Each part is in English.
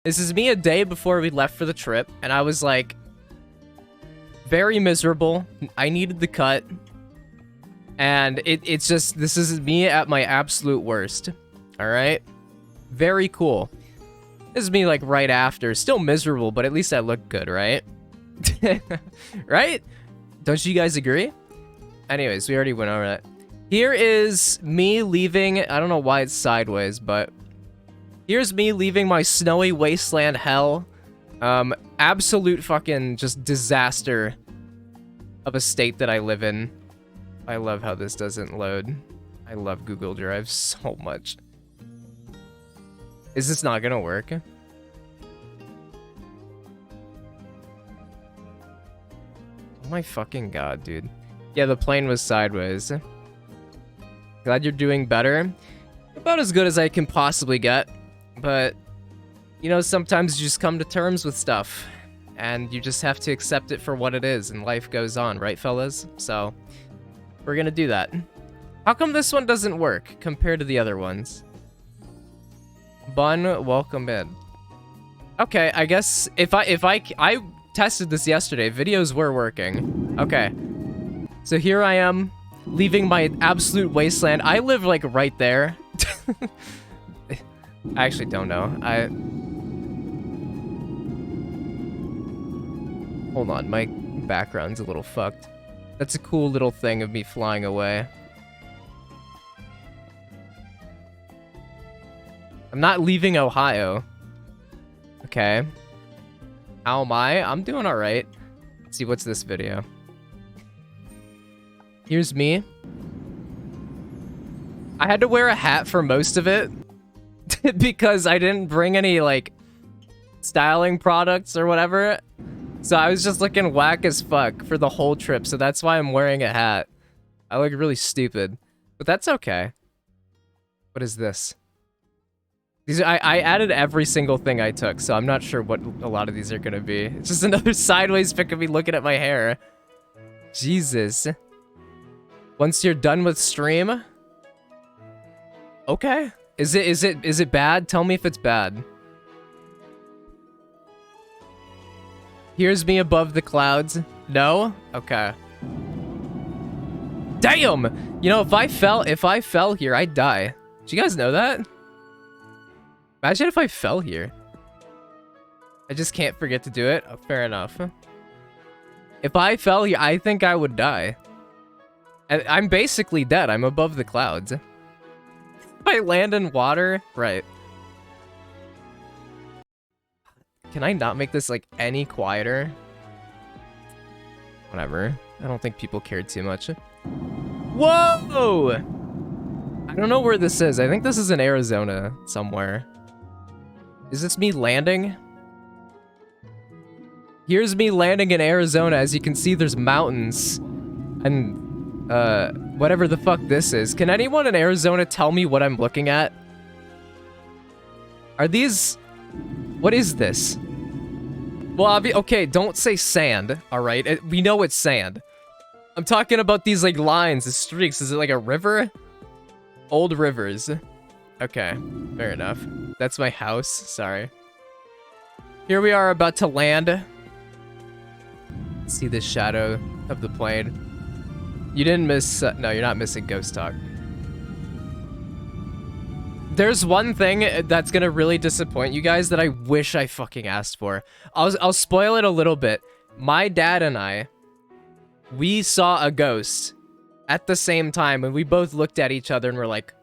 This is me a day before we left for the trip, and I was like, very miserable. I needed the cut. And it's just, this is me at my absolute worst. Alright? Very cool. This is me like right after. Still miserable, but at least I look good, right? Right? Don't you guys agree? Anyways, we already went over that. Here is me leaving, I don't know why it's sideways, but here's me leaving my snowy wasteland hell. Absolute fucking just disaster of a state that I live in. I love how this doesn't load. I love Google Drive so much. Is this not gonna work? Oh my fucking god, dude. Yeah, the plane was sideways. Glad you're doing better. About as good as I can possibly get. But, you know, sometimes you just come to terms with stuff. And you just have to accept it for what it is, and life goes on, right, fellas? So, we're gonna do that. How come this one doesn't work compared to the other ones? Bun, welcome in. Okay, I guess if I tested this yesterday. Videos were working. Okay. So here I am, leaving my absolute wasteland. I live, like, right there. I actually don't know. Hold on, my background's a little fucked. That's a cool little thing of me flying away. I'm not leaving Ohio. Okay. How am I? I'm doing alright. Let's see, what's this video? Here's me. I had to wear a hat for most of it. Because I didn't bring any, like, styling products or whatever. So I was just looking whack as fuck for the whole trip, so that's why I'm wearing a hat. I look really stupid. But that's okay. What is this? I added every single thing I took, so I'm not sure what a lot of these are gonna be. It's just another sideways pic of me looking at my hair. Jesus. Once you're done with stream? Okay. Is it bad? Tell me if it's bad. Here's me above the clouds. No? Okay. Damn! You know, if I fell here, I'd die. Did you guys know that? Imagine if I fell here. I just can't forget to do it. Oh, fair enough. If I fell here, I think I would die. And I'm basically dead. I'm above the clouds. If I land in water, right. Can I not make this, like, any quieter? Whatever. I don't think people cared too much. Whoa! I don't know where this is. I think this is in Arizona somewhere. Is this me landing? Here's me landing in Arizona. As you can see, there's mountains. And, whatever the fuck this is. Can anyone in Arizona tell me what I'm looking at? Are these... What is this? Well, okay, don't say sand, alright? We know it's sand. I'm talking about these, like, lines, the streaks. Is it like a river? Old rivers. Okay, fair enough. That's my house, sorry. Here we are about to land. See the shadow of the plane. You didn't miss... no, you're not missing Ghost Talk. There's one thing that's gonna really disappoint you guys that I wish I fucking asked for. I'll spoil it a little bit. My dad and I, we saw a ghost at the same time, and we both looked at each other and were like,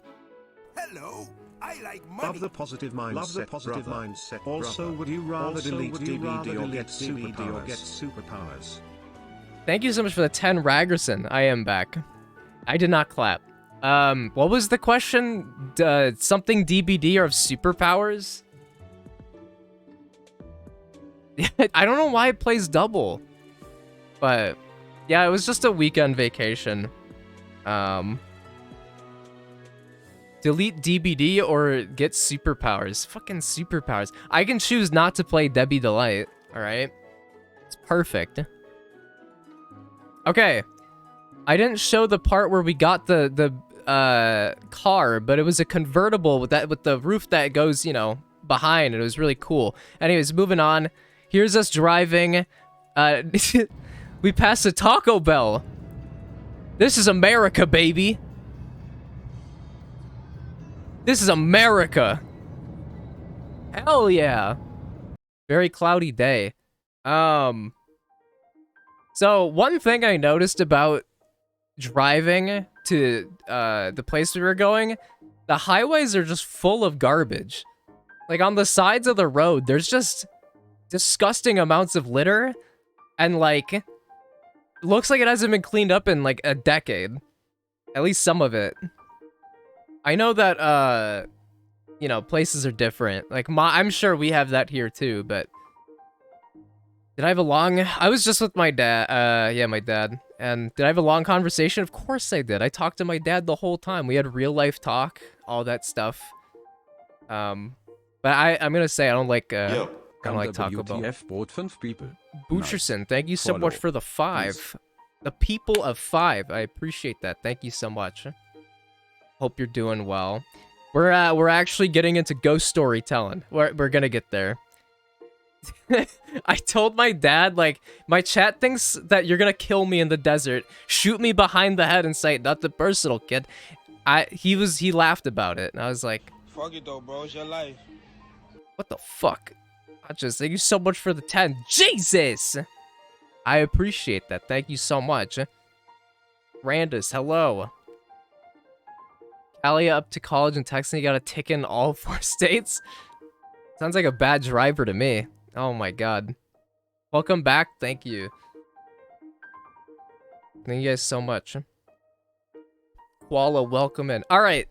"Hello, I like money." Love the positive mindset. Love the positive mindset. Also, would you rather delete DVD or get superpowers? Thank you so much for the 10 Ragerson. I am back. I did not clap. What was the question? Something DBD or of superpowers? I don't know why it plays double. But, yeah, it was just a weekend vacation. Delete DBD or get superpowers. Fucking superpowers. I can choose not to play Debbie Delight, alright? It's perfect. Okay. I didn't show the part where we got the car, but it was a convertible with the roof that goes, you know, behind, and it was really cool. Anyways, moving on. Here's us driving. We passed a Taco Bell. This is America, baby. This is America. Hell yeah. Very cloudy day. So one thing I noticed about driving to the place we were going, the highways are just full of garbage. Like on the sides of the road, there's just disgusting amounts of litter, and like looks like it hasn't been cleaned up in like a decade. At least some of it. I know that you know, places are different. Like I'm sure we have that here too, but did I have a long... I was just with my dad. Yeah, my dad. And did I have a long conversation? Of course I did. I talked to my dad the whole time. We had real life talk, all that stuff. But I'm gonna say I don't like I don't like Taco Bell. bought 5 people. Butcherson, thank you so much for the 5. Please. The people of 5. I appreciate that. Thank you so much. Hope you're doing well. We're actually getting into ghost storytelling. We're gonna get there. I told my dad, like, my chat thinks that you're gonna kill me in the desert, shoot me behind the head and say, nothing personal, kid. He laughed about it, and I was like, fuck it though, bro, it's your life. What the fuck? I just thank you so much for the 10. Jesus! I appreciate that. Thank you so much. Randus, hello. Alia up to college in Texas, you got a ticket in all 4 states? Sounds like a bad driver to me. Oh my god. Welcome back. Thank you. Thank you guys so much. Koala, welcome in. Alright.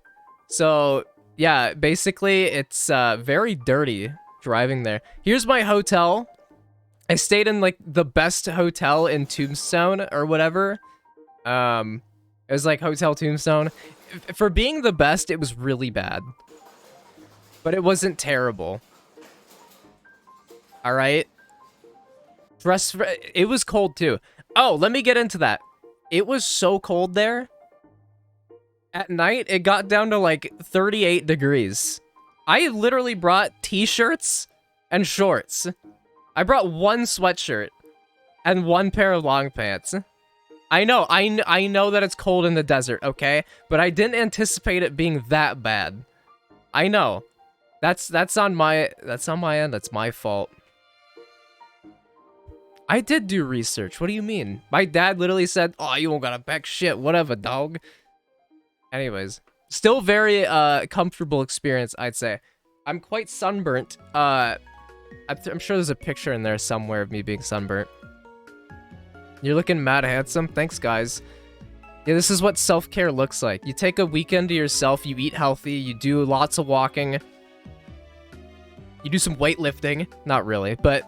So, yeah, basically, it's very dirty driving there. Here's my hotel. I stayed in, like, the best hotel in Tombstone or whatever. It was, like, Hotel Tombstone. For being the best, it was really bad. But it wasn't terrible. Alright? It was cold, too. Oh, let me get into that. It was so cold there. At night, it got down to, like, 38 degrees. I literally brought t-shirts and shorts. I brought 1 sweatshirt and 1 pair of long pants. I know that it's cold in the desert, okay? But I didn't anticipate it being that bad. I know. That's on my end. That's my fault. I did do research. What do you mean? My dad literally said, "Oh, you don't gotta pack shit. Whatever, dog." Anyways, still very comfortable experience, I'd say. I'm quite sunburnt. I'm sure there's a picture in there somewhere of me being sunburnt. You're looking mad handsome. Thanks, guys. Yeah, this is what self-care looks like. You take a weekend to yourself, you eat healthy, you do lots of walking. You do some weightlifting. Not really, but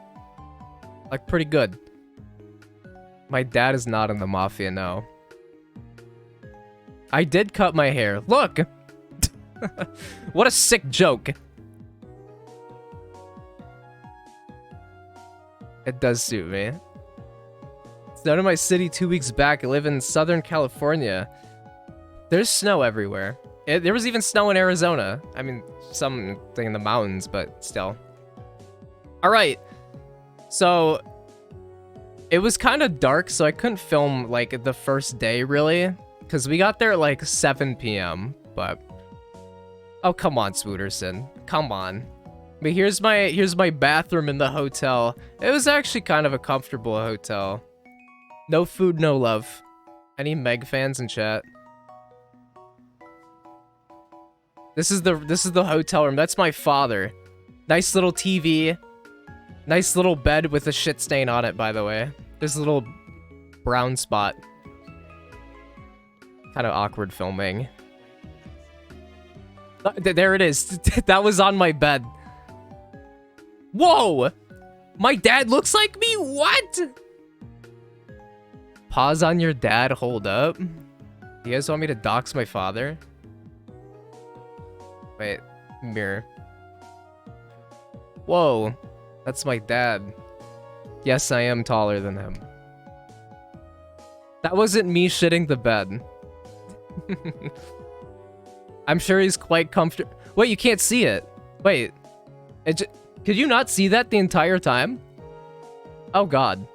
like pretty good. My dad is not in the mafia, no. I did cut my hair. Look! What a sick joke. It does suit me. Snowed in my city 2 weeks back. I live in Southern California. There's snow everywhere. There was even snow in Arizona. I mean, something in the mountains, but still. Alright. So, it was kind of dark, so I couldn't film, like, the first day, really. Because we got there at, like, 7 p.m., but... Oh, come on, Swooterson. Come on. But here's my bathroom in the hotel. It was actually kind of a comfortable hotel. No food, no love. Any Meg fans in chat? This is the hotel room. That's my father. Nice little TV. Nice little bed with a shit stain on it, by the way. There's a little brown spot. Kind of awkward filming. There it is. That was on my bed. Whoa! My dad looks like me? What? Pause on your dad, hold up. You guys want me to dox my father? Wait, mirror. Whoa, that's my dad. Yes, I am taller than him. That wasn't me shitting the bed. I'm sure he's quite comfortable. Wait, you can't see it. Wait. Could you not see that the entire time? Oh god.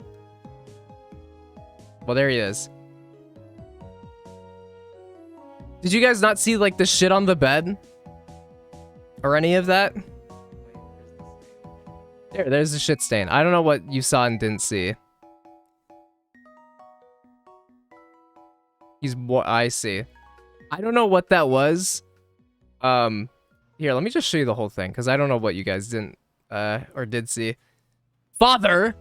Well, there he is. Did you guys not see, like, the shit on the bed? Or any of that? There's the shit stain. I don't know what you saw and didn't see. He's what I see. I don't know what that was. Here, let me just show you the whole thing, because I don't know what you guys didn't, or did see. Father!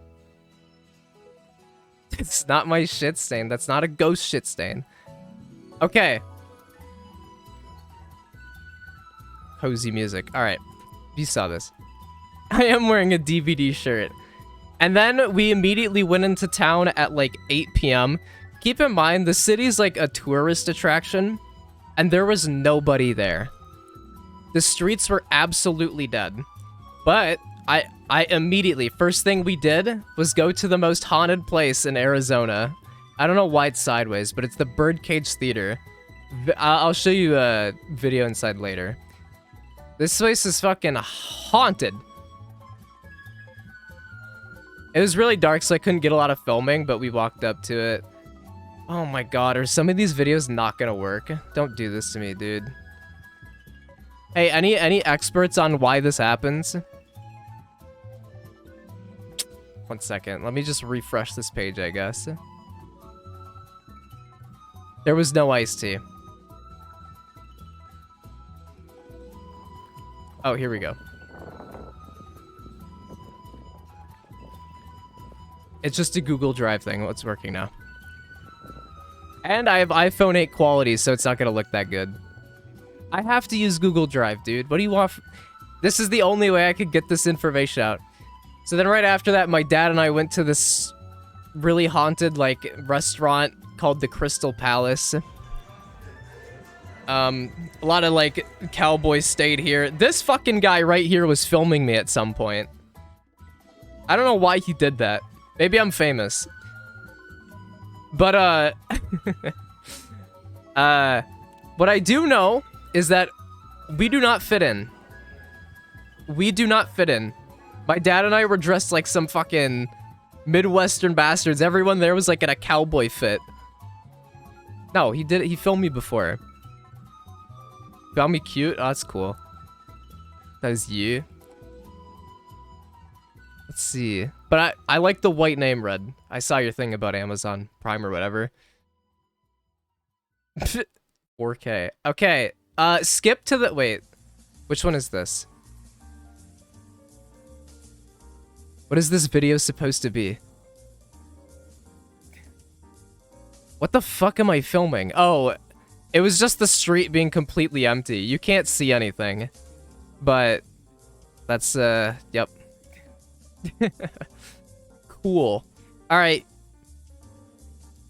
It's not my shit stain. That's not a ghost shit stain. Okay. Cozy music. Alright. You saw this. I am wearing a DVD shirt. And then we immediately went into town at like 8 p.m. Keep in mind, the city's like a tourist attraction, and there was nobody there. The streets were absolutely dead. But I immediately, first thing we did was go to the most haunted place in Arizona. I don't know why it's sideways, but it's the Birdcage Theater. I'll show you a video inside later. This place is fucking haunted. It was really dark, so I couldn't get a lot of filming, but we walked up to it. Oh my god, are some of these videos not gonna work? Don't do this to me, dude. Hey, any experts on why this happens? 1 second, let me just refresh this page, I guess. There was no iced tea. Oh, here we go. It's just a Google Drive thing. What's working now? And I have iPhone 8 quality, so it's not gonna look that good. I have to use Google Drive, dude. What do you want? This is the only way I could get this information out. So then right after that, my dad and I went to this really haunted, like, restaurant called the Crystal Palace. A lot of, like, cowboys stayed here. This fucking guy right here was filming me at some point. I don't know why he did that. Maybe I'm famous. But, what I do know is that we do not fit in. We do not fit in. My dad and I were dressed like some fucking Midwestern bastards. Everyone there was, like, in a cowboy fit. No, he did it. He filmed me before. Found me cute? Oh, that's cool. That was you. Let's see. But I like the white name red. I saw your thing about Amazon Prime or whatever. 4K. Okay. Skip to the... Wait. Which one is this? What is this video supposed to be? What the fuck am I filming? Oh... It was just the street being completely empty. You can't see anything. But that's, yep. Cool. Alright.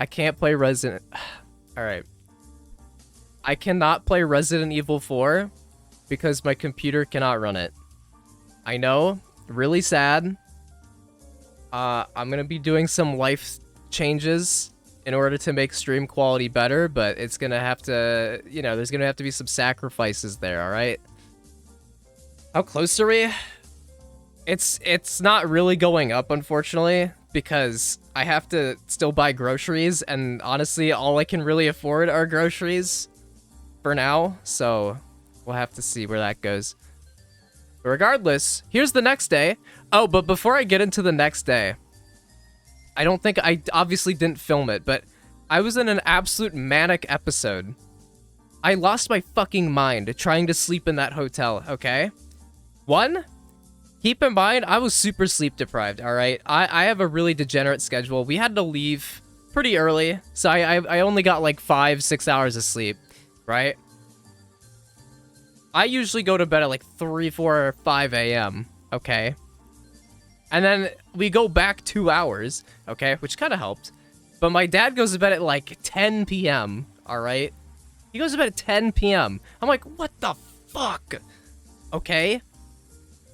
I can't play Resident... Alright. I cannot play Resident Evil 4 because my computer cannot run it. I know. Really sad. I'm gonna be doing some life changes in order to make stream quality better, but it's gonna have to, you know, there's gonna have to be some sacrifices there, alright? How close are we? It's not really going up, unfortunately, because I have to still buy groceries, and honestly, all I can really afford are groceries for now, so we'll have to see where that goes. But regardless, here's the next day. Oh, but before I get into the next day, I don't think I obviously didn't film it, but I was in an absolute manic episode. I lost my fucking mind trying to sleep in that hotel, okay? One, keep in mind, I was super sleep deprived, alright? I have a really degenerate schedule. We had to leave pretty early, so I only got like 5-6 hours of sleep, right? I usually go to bed at like 3, 4, or 5 a.m., okay? And then we go back 2 hours, okay, which kind of helped. But my dad goes to bed at like 10 p.m., all right? He goes to bed at 10 p.m. I'm like, what the fuck? Okay?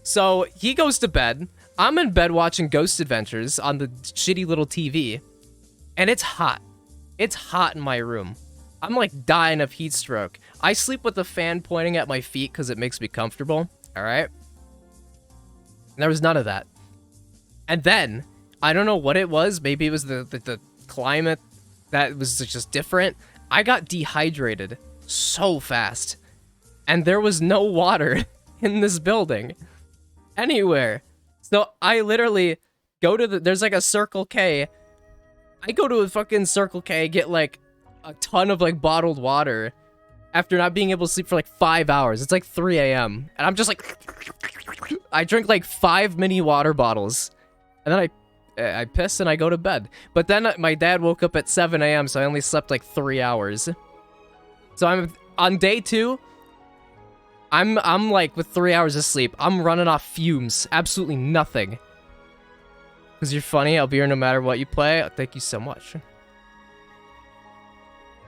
So he goes to bed. I'm in bed watching Ghost Adventures on the shitty little TV. And it's hot. It's hot in my room. I'm like dying of heat stroke. I sleep with the fan pointing at my feet because it makes me comfortable, all right? And there was none of that. And then, I don't know what it was. Maybe it was the climate that was just different. I got dehydrated so fast. And there was no water in this building. Anywhere. So I literally go to there's like a Circle K. I go to a fucking Circle K, get like a ton of like bottled water after not being able to sleep for like 5 hours. It's like 3 a.m. And I'm just like, I drink like 5 mini water bottles. And then I piss and I go to bed. But then my dad woke up at 7 a.m. so I only slept like 3 hours. So I'm on day 2. I'm like with 3 hours of sleep. I'm running off fumes. Absolutely nothing. Because you're funny. I'll be here no matter what you play. Thank you so much.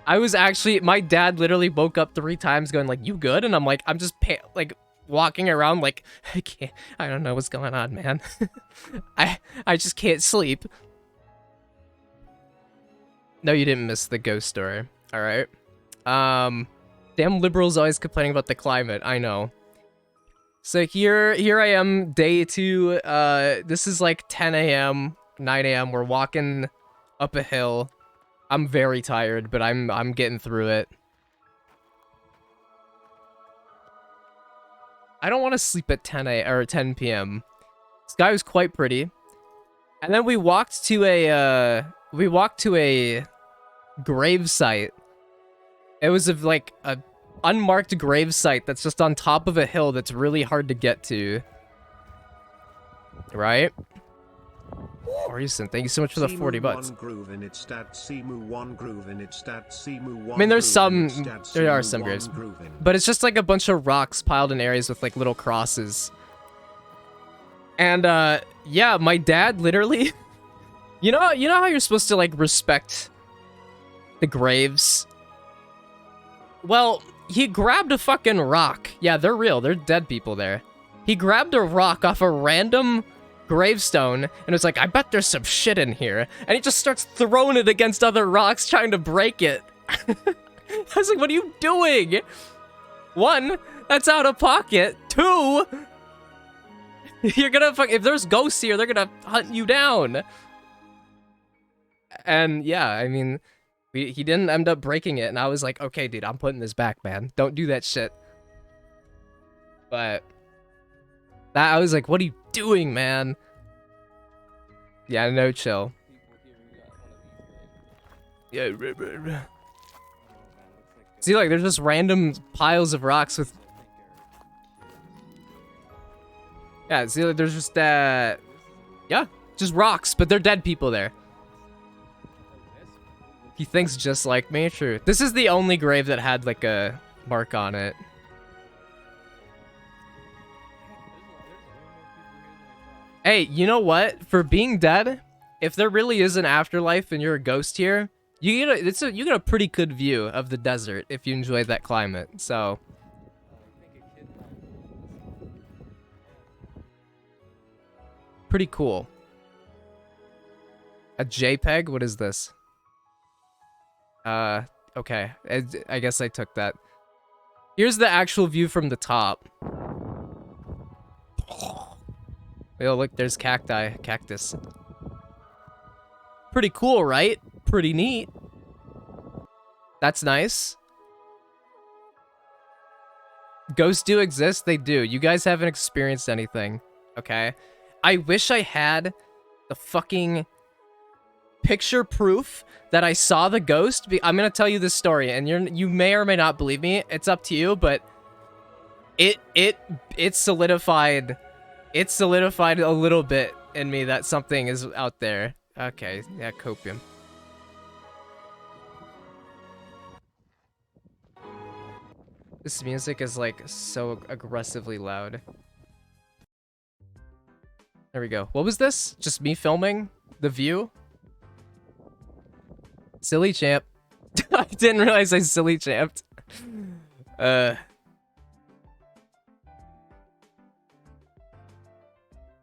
I was actually, my dad literally woke up 3 times going like, you good? And I'm like, I'm just like walking around like, I don't know what's going on, man. I just can't sleep. No, you didn't miss the ghost story. All right. Damn liberals always complaining about the climate. I know. So here I am, day 2. This is like 10 a.m., 9 a.m. We're walking up a hill. I'm very tired, but I'm getting through it. I don't want to sleep at 10 p.m. Sky was quite pretty. And then we walked to a grave site. It was like a unmarked grave site that's just on top of a hill that's really hard to get to. Right? Reason. Thank you so much for the 40 bucks. I mean, there are some graves, but it's just like a bunch of rocks piled in areas with like little crosses. And yeah, my dad literally, you know how you're supposed to like respect the graves? Well, he grabbed a fucking rock. Yeah, they're real. They're dead people there. He grabbed a rock off a random gravestone and was like, I bet there's some shit in here. And he just starts throwing it against other rocks, trying to break it. I was like, what are you doing? 1, that's out of pocket. 2, you're gonna if there's ghosts here, they're gonna hunt you down. And yeah, I mean, he didn't end up breaking it, and I was like, okay, dude, I'm putting this back, man. Don't do that shit. But I was like, what are you doing, man? Yeah, no, chill. Yeah. See, like, there's just random piles of rocks with... Yeah, see, like, there's just, yeah, just rocks, but they're dead people there. He thinks just like me, true. This is the only grave that had, like, a mark on it. Hey, you know what? For being dead, if there really is an afterlife and you're a ghost here, you get a pretty good view of the desert if you enjoy that climate. So, pretty cool. A JPEG? What is this? Okay. I guess I took that. Here's the actual view from the top. Oh, look, there's cactus. Pretty cool, right? Pretty neat. That's nice. Ghosts do exist, they do. You guys haven't experienced anything, okay? I wish I had the fucking picture proof that I saw the ghost. I'm gonna tell you this story, and you may or may not believe me. It's up to you, but it solidified. It solidified a little bit in me that something is out there. Okay, yeah, copium. This music is like so aggressively loud. There we go. What was this? Just me filming the view? Silly champ. I didn't realize I silly champed.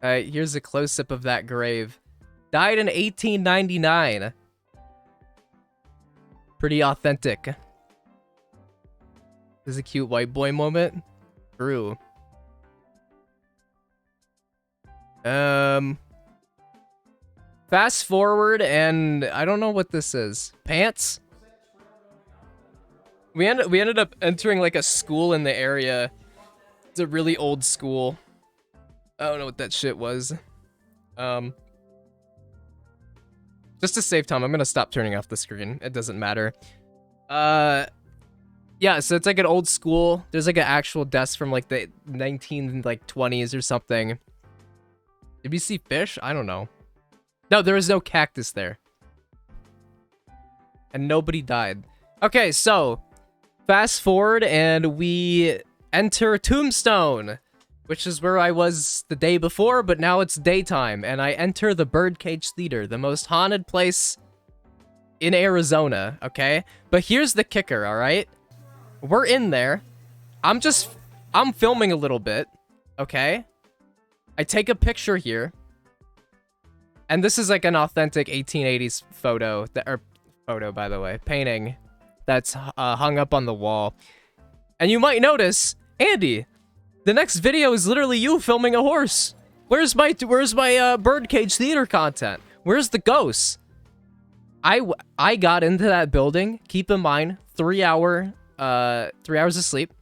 Alright, here's a close-up of that grave. Died in 1899. Pretty authentic. This is a cute white boy moment. True. Fast forward, and I don't know what this is. Pants? We ended up entering like a school in the area. It's a really old school. I don't know what that shit was. Just to save time, I'm gonna stop turning off the screen. It doesn't matter. Yeah, so it's like an old school. There's like an actual desk from like the 1920s or something. Did we see fish? I don't know. No, there was no cactus there. And nobody died. Okay, so fast forward and we enter Tombstone, which is where I was the day before, but now it's daytime, and I enter the Birdcage Theater, the most haunted place in Arizona, okay? But here's the kicker, all right? We're in there. I'm filming a little bit, okay? I take a picture here. And this is like an authentic 1880s photo, photo, by the way, painting that's hung up on the wall. And you might notice, Andy, the next video is literally you filming a horse. Where's my Birdcage Theater content? Where's the ghosts? I got into that building. Keep in mind, 3 hours of sleep.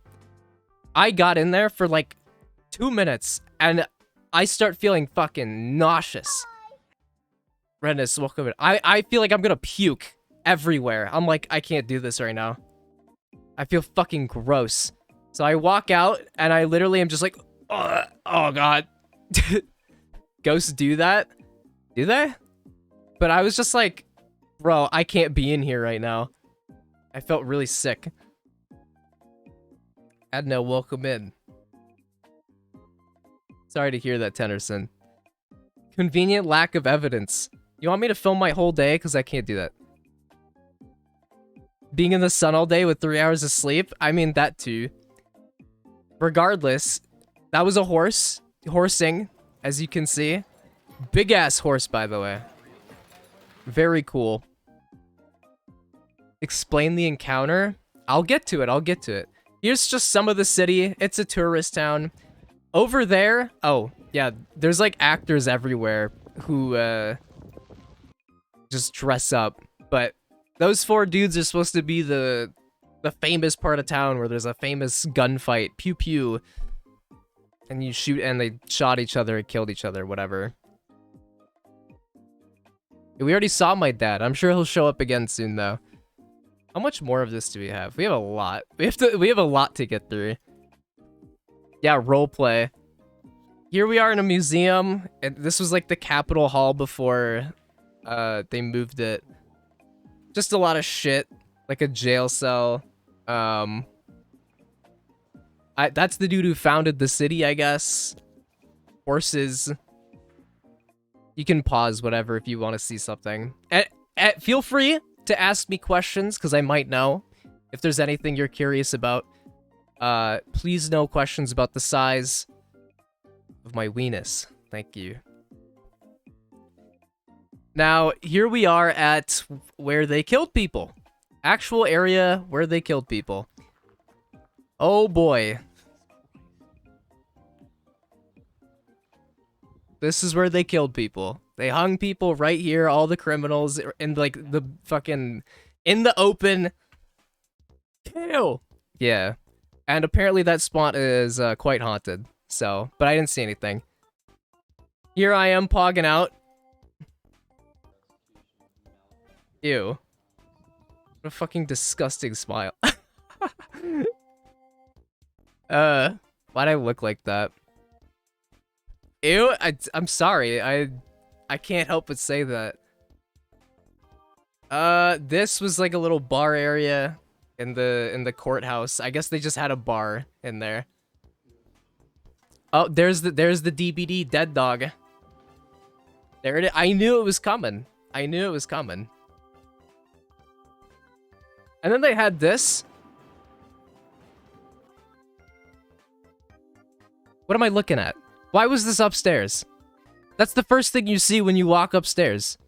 I got in there for like 2 minutes, and I start feeling fucking nauseous. Rennis, welcome in. I feel like I'm gonna puke everywhere. I'm like, I can't do this right now. I feel fucking gross. So I walk out, and I literally am just like, oh god. Ghosts do that? Do they? But I was just like, bro, I can't be in here right now. I felt really sick. Adna, welcome in. Sorry to hear that, Tennyson. Convenient lack of evidence. You want me to film my whole day? Because I can't do that. Being in the sun all day with 3 hours of sleep? I mean, that too. Regardless, that was a horse. Horsing, as you can see. Big ass horse, by the way. Very cool. Explain the encounter? I'll get to it. Here's just some of the city. It's a tourist town. Over there, oh, yeah, there's like actors everywhere who just dress up. But those 4 dudes are supposed to be the famous part of town where there's a famous gunfight. Pew pew. And you shoot, and they shot each other and killed each other, whatever. We already saw my dad. I'm sure he'll show up again soon, though. How much more of this do we have? We have a lot. We have a lot to get through. Yeah, roleplay. Here we are in a museum. And this was like the Capitol Hall before they moved it. Just a lot of shit. Like a jail cell. That's the dude who founded the city, I guess. Horses. You can pause whatever if you want to see something. Feel free to ask me questions, because I might know. If there's anything you're curious about. Please no questions about the size of my weenus. Thank you. Now, here we are at where they killed people. Actual area where they killed people. Oh boy. This is where they killed people. They hung people right here, all the criminals in like the fucking in the open. Ew. Yeah. And apparently that spot is quite haunted. So, but I didn't see anything. Here I am pogging out. Ew. What a fucking disgusting smile. Why'd I look like that? Ew, I'm sorry. I can't help but say that. This was like a little bar area in the courthouse. I guess they just had a bar in there. Oh, there's the DBD dead dog. There it is. I knew it was coming. I knew it was coming. And then they had this. What am I looking at? Why was this upstairs? That's the first thing you see when you walk upstairs.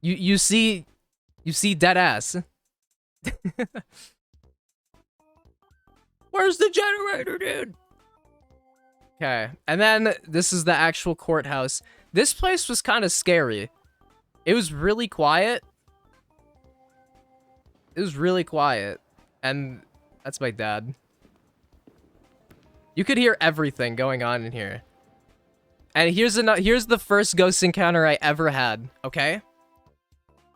You see dead ass. Where's the generator, dude? Okay, and then this is the actual courthouse. This place was kind of scary. It was really quiet. It was really quiet. And that's my dad. You could hear everything going on in here. And here's the first ghost encounter I ever had, okay?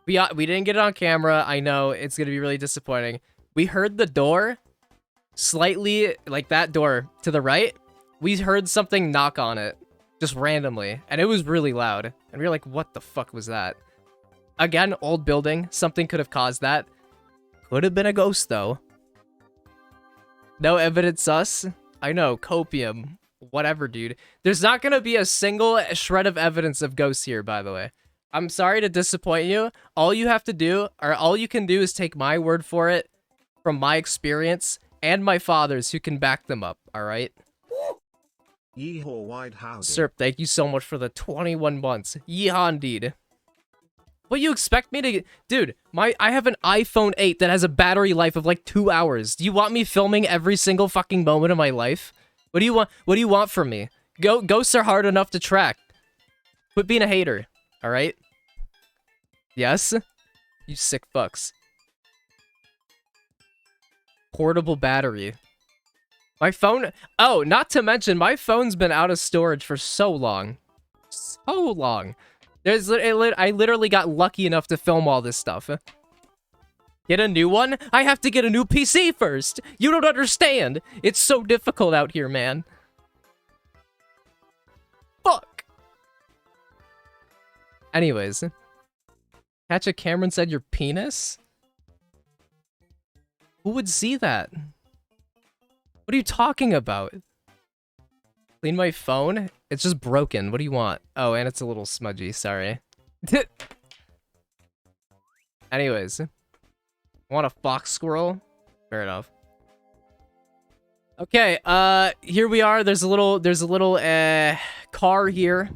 We didn't get it on camera. I know it's going to be really disappointing. We heard the door slightly, like that door to the right. We heard something knock on it just randomly, and it was really loud. And we were like, what the fuck was that? Again, old building. Something could have caused that. Could have been a ghost, though. No evidence sus. I know, copium. Whatever, dude. There's not gonna be a single shred of evidence of ghosts here, by the way. I'm sorry to disappoint you. All you have to do, or all you can do, is take my word for it from my experience and my father's, who can back them up, alright? Yeehaw, wide howdy. Sir, thank you so much for the 21 months. Yeehaw, indeed. What you expect me to... Dude, I have an iPhone 8 that has a battery life of like 2 hours. Do you want me filming every single fucking moment of my life? What do you want? What do you want from me? Ghosts are hard enough to track. Quit being a hater, alright? Yes? You sick fucks. Portable battery. My phone... Oh, not to mention, my phone's been out of storage for so long. So long. I literally got lucky enough to film all this stuff. Get a new one? I have to get a new PC first. You don't understand. It's so difficult out here, man. Fuck. Anyways. Catch a camera inside your penis? Who would see that? What are you talking about? Clean my phone? It's just broken. What do you want? Oh, and it's a little smudgy. Sorry. Anyways. Want a fox squirrel? Fair enough. Okay, here we are. There's a little car here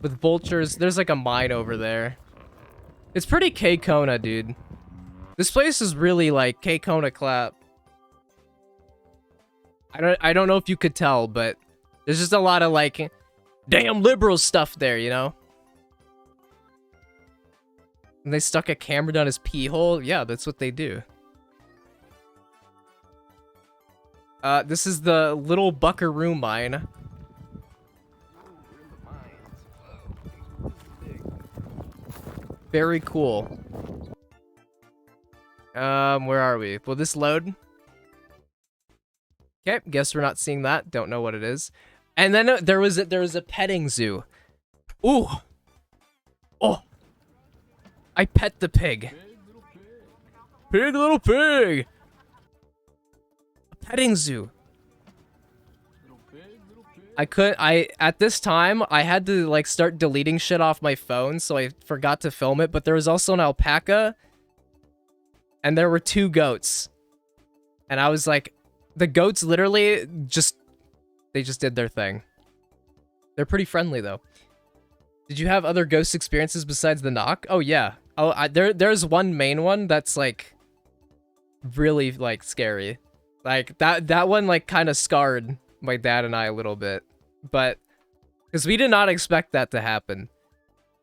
with vultures. There's like a mine over there. It's pretty K-Kona, dude. This place is really like K-Kona clap. I don't know if you could tell, but there's just a lot of like damn liberal stuff there, you know? And they stuck a camera down his pee hole? Yeah, that's what they do. This is the Little Buckaroo Mine. Very cool. Where are we? Will this load? Okay, guess we're not seeing that. Don't know what it is. And then there was a petting zoo. Ooh. Oh. I pet the pig. Pig, little pig. A petting zoo. At this time, I had to like start deleting shit off my phone, so I forgot to film it, but there was also an alpaca, and there were 2 goats. And I was like, the goats literally they just did their thing. They're pretty friendly though. Did you have other ghost experiences besides the knock? Oh yeah. Oh, there's one main one that's like really like scary. Like that one like kind of scarred my dad and I a little bit, but because we did not expect that to happen.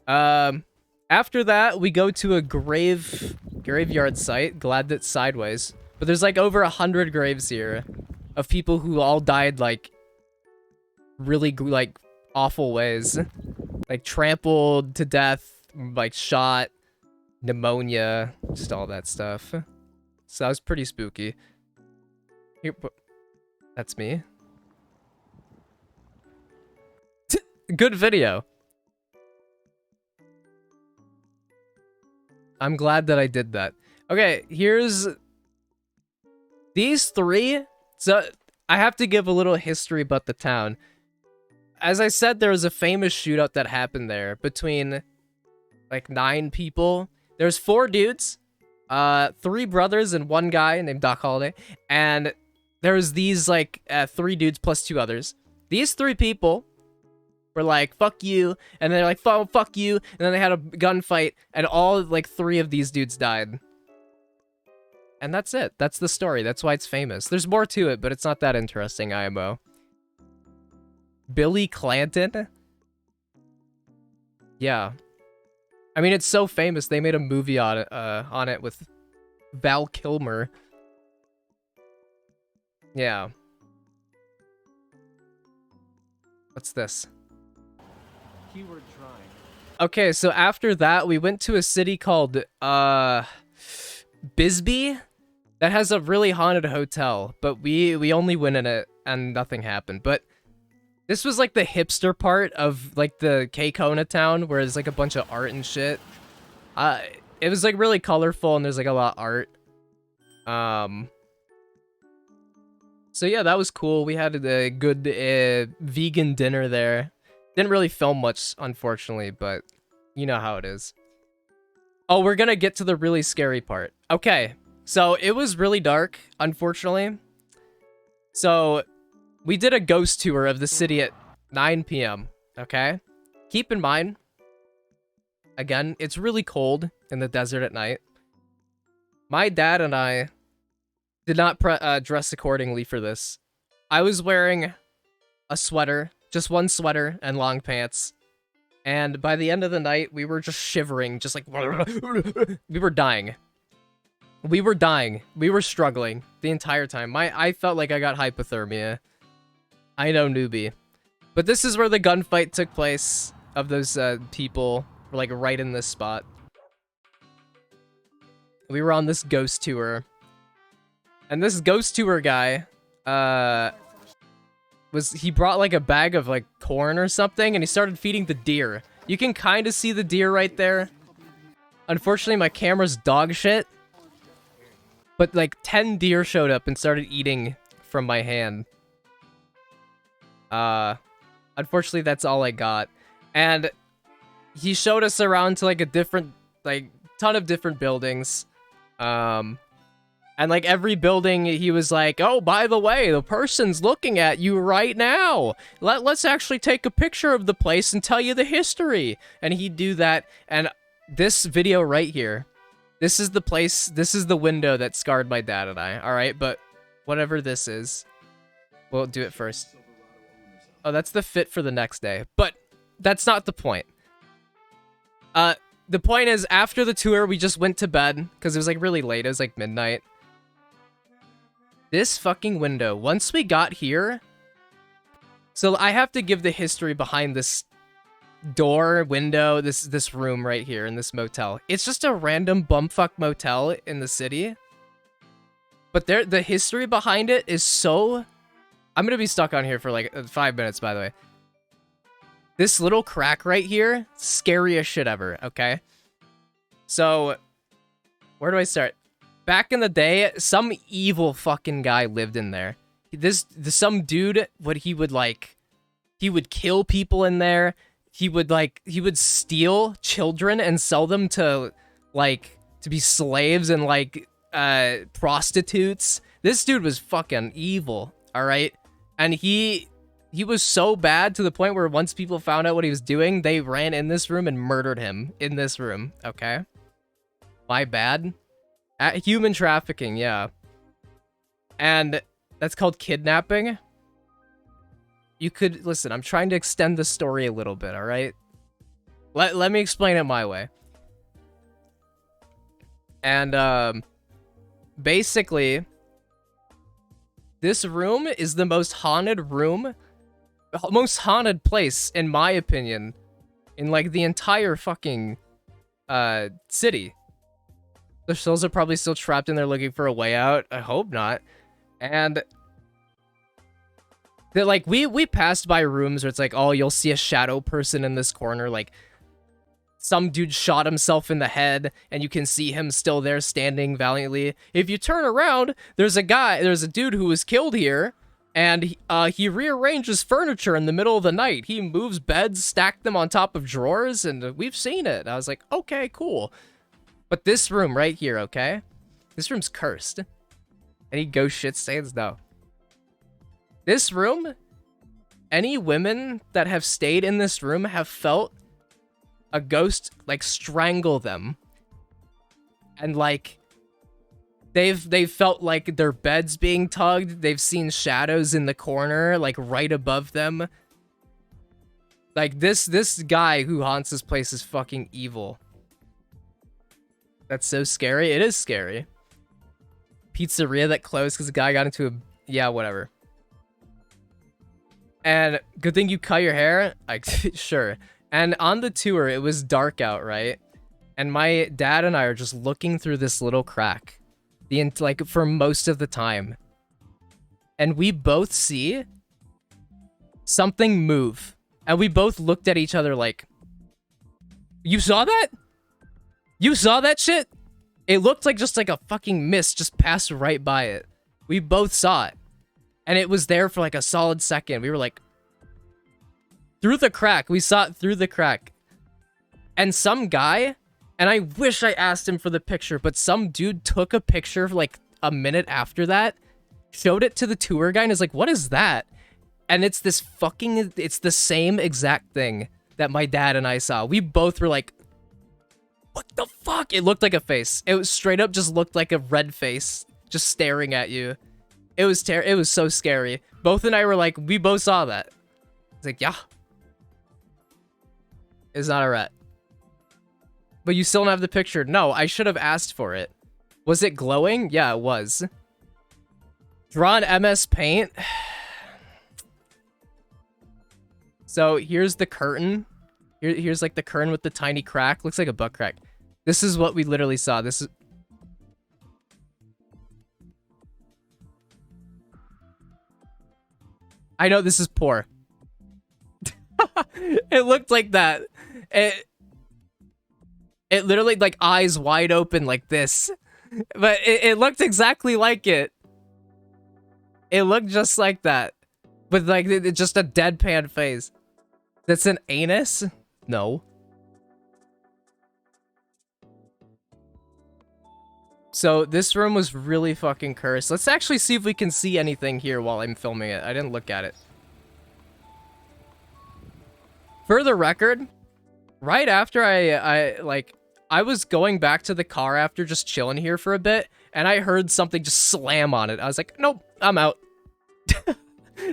After that, we go to a graveyard site. Glad that's sideways. But there's like over 100 graves here of people who all died like really like awful ways, like trampled to death, like shot, pneumonia, just all that stuff. So that was pretty spooky. Here, that's me. Good video. I'm glad that I did that. Okay, here's these 3. So I have to give a little history about the town. As I said, there was a famous shootout that happened there between like 9 people. There's 4 dudes, 3 brothers and 1 guy named Doc Holliday. And there was these like 3 dudes plus 2 others. These 3 people were like, fuck you. And they're like, fuck you. And then they had a gunfight and all like 3 of these dudes died. And that's it. That's the story. That's why it's famous. There's more to it, but it's not that interesting, IMO. Billy Clanton? Yeah. I mean, it's so famous. They made a movie on it with Val Kilmer. Yeah. What's this? Keyword trying. Okay, so after that, we went to a city called, Bisbee? That has a really haunted hotel, but we only went in it and nothing happened. But this was like the hipster part of like the K-Kona town, where there's like a bunch of art and shit. It was like really colorful and there's like a lot of art. So yeah, that was cool. We had a good vegan dinner there. Didn't really film much, unfortunately, but you know how it is. Oh, we're gonna get to the really scary part. Okay, so it was really dark, unfortunately. So we did a ghost tour of the city at 9 p.m., okay? Keep in mind, again, it's really cold in the desert at night. My dad and I did not dress accordingly for this. I was wearing a sweater, just one sweater and long pants. And by the end of the night, we were just shivering, just like... we were dying. We were dying. We were struggling the entire time. I felt like I got hypothermia. I know, newbie. But this is where the gunfight took place of those people, like right in this spot. We were on this ghost tour. And this ghost tour guy, he brought like a bag of like corn or something, and he started feeding the deer. You can kind of see the deer right there. Unfortunately, my camera's dog shit. But like 10 deer showed up and started eating from my hand. Unfortunately, that's all I got. And he showed us around to like a different, like ton of different buildings. And like every building, he was like, oh, by the way, the person's looking at you right now. Let's actually take a picture of the place and tell you the history. And he'd do that. And this video right here, this is the place, this is the window that scarred my dad and I. All right, but whatever this is, we'll do it first. Oh, that's the fit for the next day. But that's not the point. The point is, after the tour, we just went to bed because it was like really late. It was like midnight. This fucking window, once we got here, so I have to give the history behind this door, window, this room right here in this motel. It's just a random bumfuck motel in the city. But the history behind it is so... I'm gonna be stuck on here for like 5 minutes, by the way. This little crack right here, scariest shit ever, okay? So, where do I start? Back in the day, some evil fucking guy lived in there. Some dude, he would kill people in there. He would steal children and sell them to be slaves and prostitutes. This dude was fucking evil, all right? And he was so bad to the point where once people found out what he was doing, they ran in this room and murdered him in this room, okay? My bad. Human trafficking, yeah. And that's called kidnapping. You could, listen, I'm trying to extend the story a little bit, all right? Let me explain it my way. And, basically, this room is the most haunted place, in my opinion, in, like, the entire fucking, city. The souls are probably still trapped in there looking for a way out. I hope not. And they're like, we passed by rooms where it's like, oh, you'll see a shadow person in this corner. Like, some dude shot himself in the head, and you can see him still there standing valiantly. If you turn around, there's a dude who was killed here, and he rearranges furniture in the middle of the night. He moves beds, stacked them on top of drawers, and we've seen it. I was like, okay, cool. But this room right here, okay? This room's cursed. Any ghost shit stands? No. This room, any women that have stayed in this room have felt a ghost, like, strangle them. And, like, they've felt, like, their beds being tugged. They've seen shadows in the corner, like, right above them. Like, this guy who haunts this place is fucking evil. That's so scary. It is scary. Pizzeria that closed because the guy got into a... Yeah, whatever. And good thing you cut your hair? Like, sure. And on the tour, it was dark out, right? And my dad and I are just looking through this little crack. Like, for most of the time. And we both see something move. And we both looked at each other like, you saw that? You saw that shit? It looked like just like a fucking mist just passed right by it. We both saw it. And it was there for like a solid second. We were like, through the crack. We saw it through the crack. And some guy, and I wish I asked him for the picture, but some dude took a picture for like a minute after that, showed it to the tour guy, and is like, what is that? And it's this fucking, it's the same exact thing that my dad and I saw. We both were like, what the fuck? It looked like a face. It was straight up just looked like a red face just staring at you. It was it was so scary. Both and I were like, we both saw that. It's like, yeah. It's not a rat. But you still don't have the picture. No, I should have asked for it. Was it glowing? Yeah, it was. Drawn MS Paint. So here's the curtain. Here's like the curtain with the tiny crack. Looks like a butt crack. This is what we literally saw. This is... I know this is poor. It looked like that. It literally like eyes wide open like this. But it looked exactly like it. It looked just like that. With like just a deadpan face. That's an anus? No. So this room was really fucking cursed. Let's actually see if we can see anything here while I'm filming it. I didn't look at it. For the record, right after I was going back to the car after just chilling here for a bit, and I heard something just slam on it. I was like, nope, I'm out.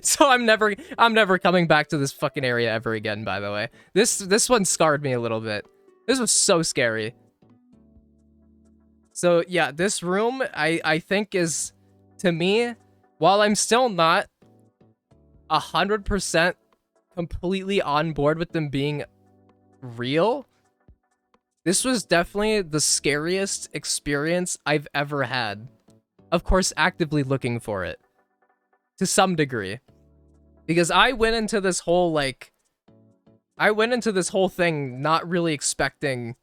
So I'm never coming back to this fucking area ever again, by the way. This one scarred me a little bit. This was so scary. So yeah, this room I think is, to me, while I'm still not 100% completely on board with them being real, this was definitely the scariest experience I've ever had. Of course, actively looking for it. To some degree. Because I went into this whole, thing not really expecting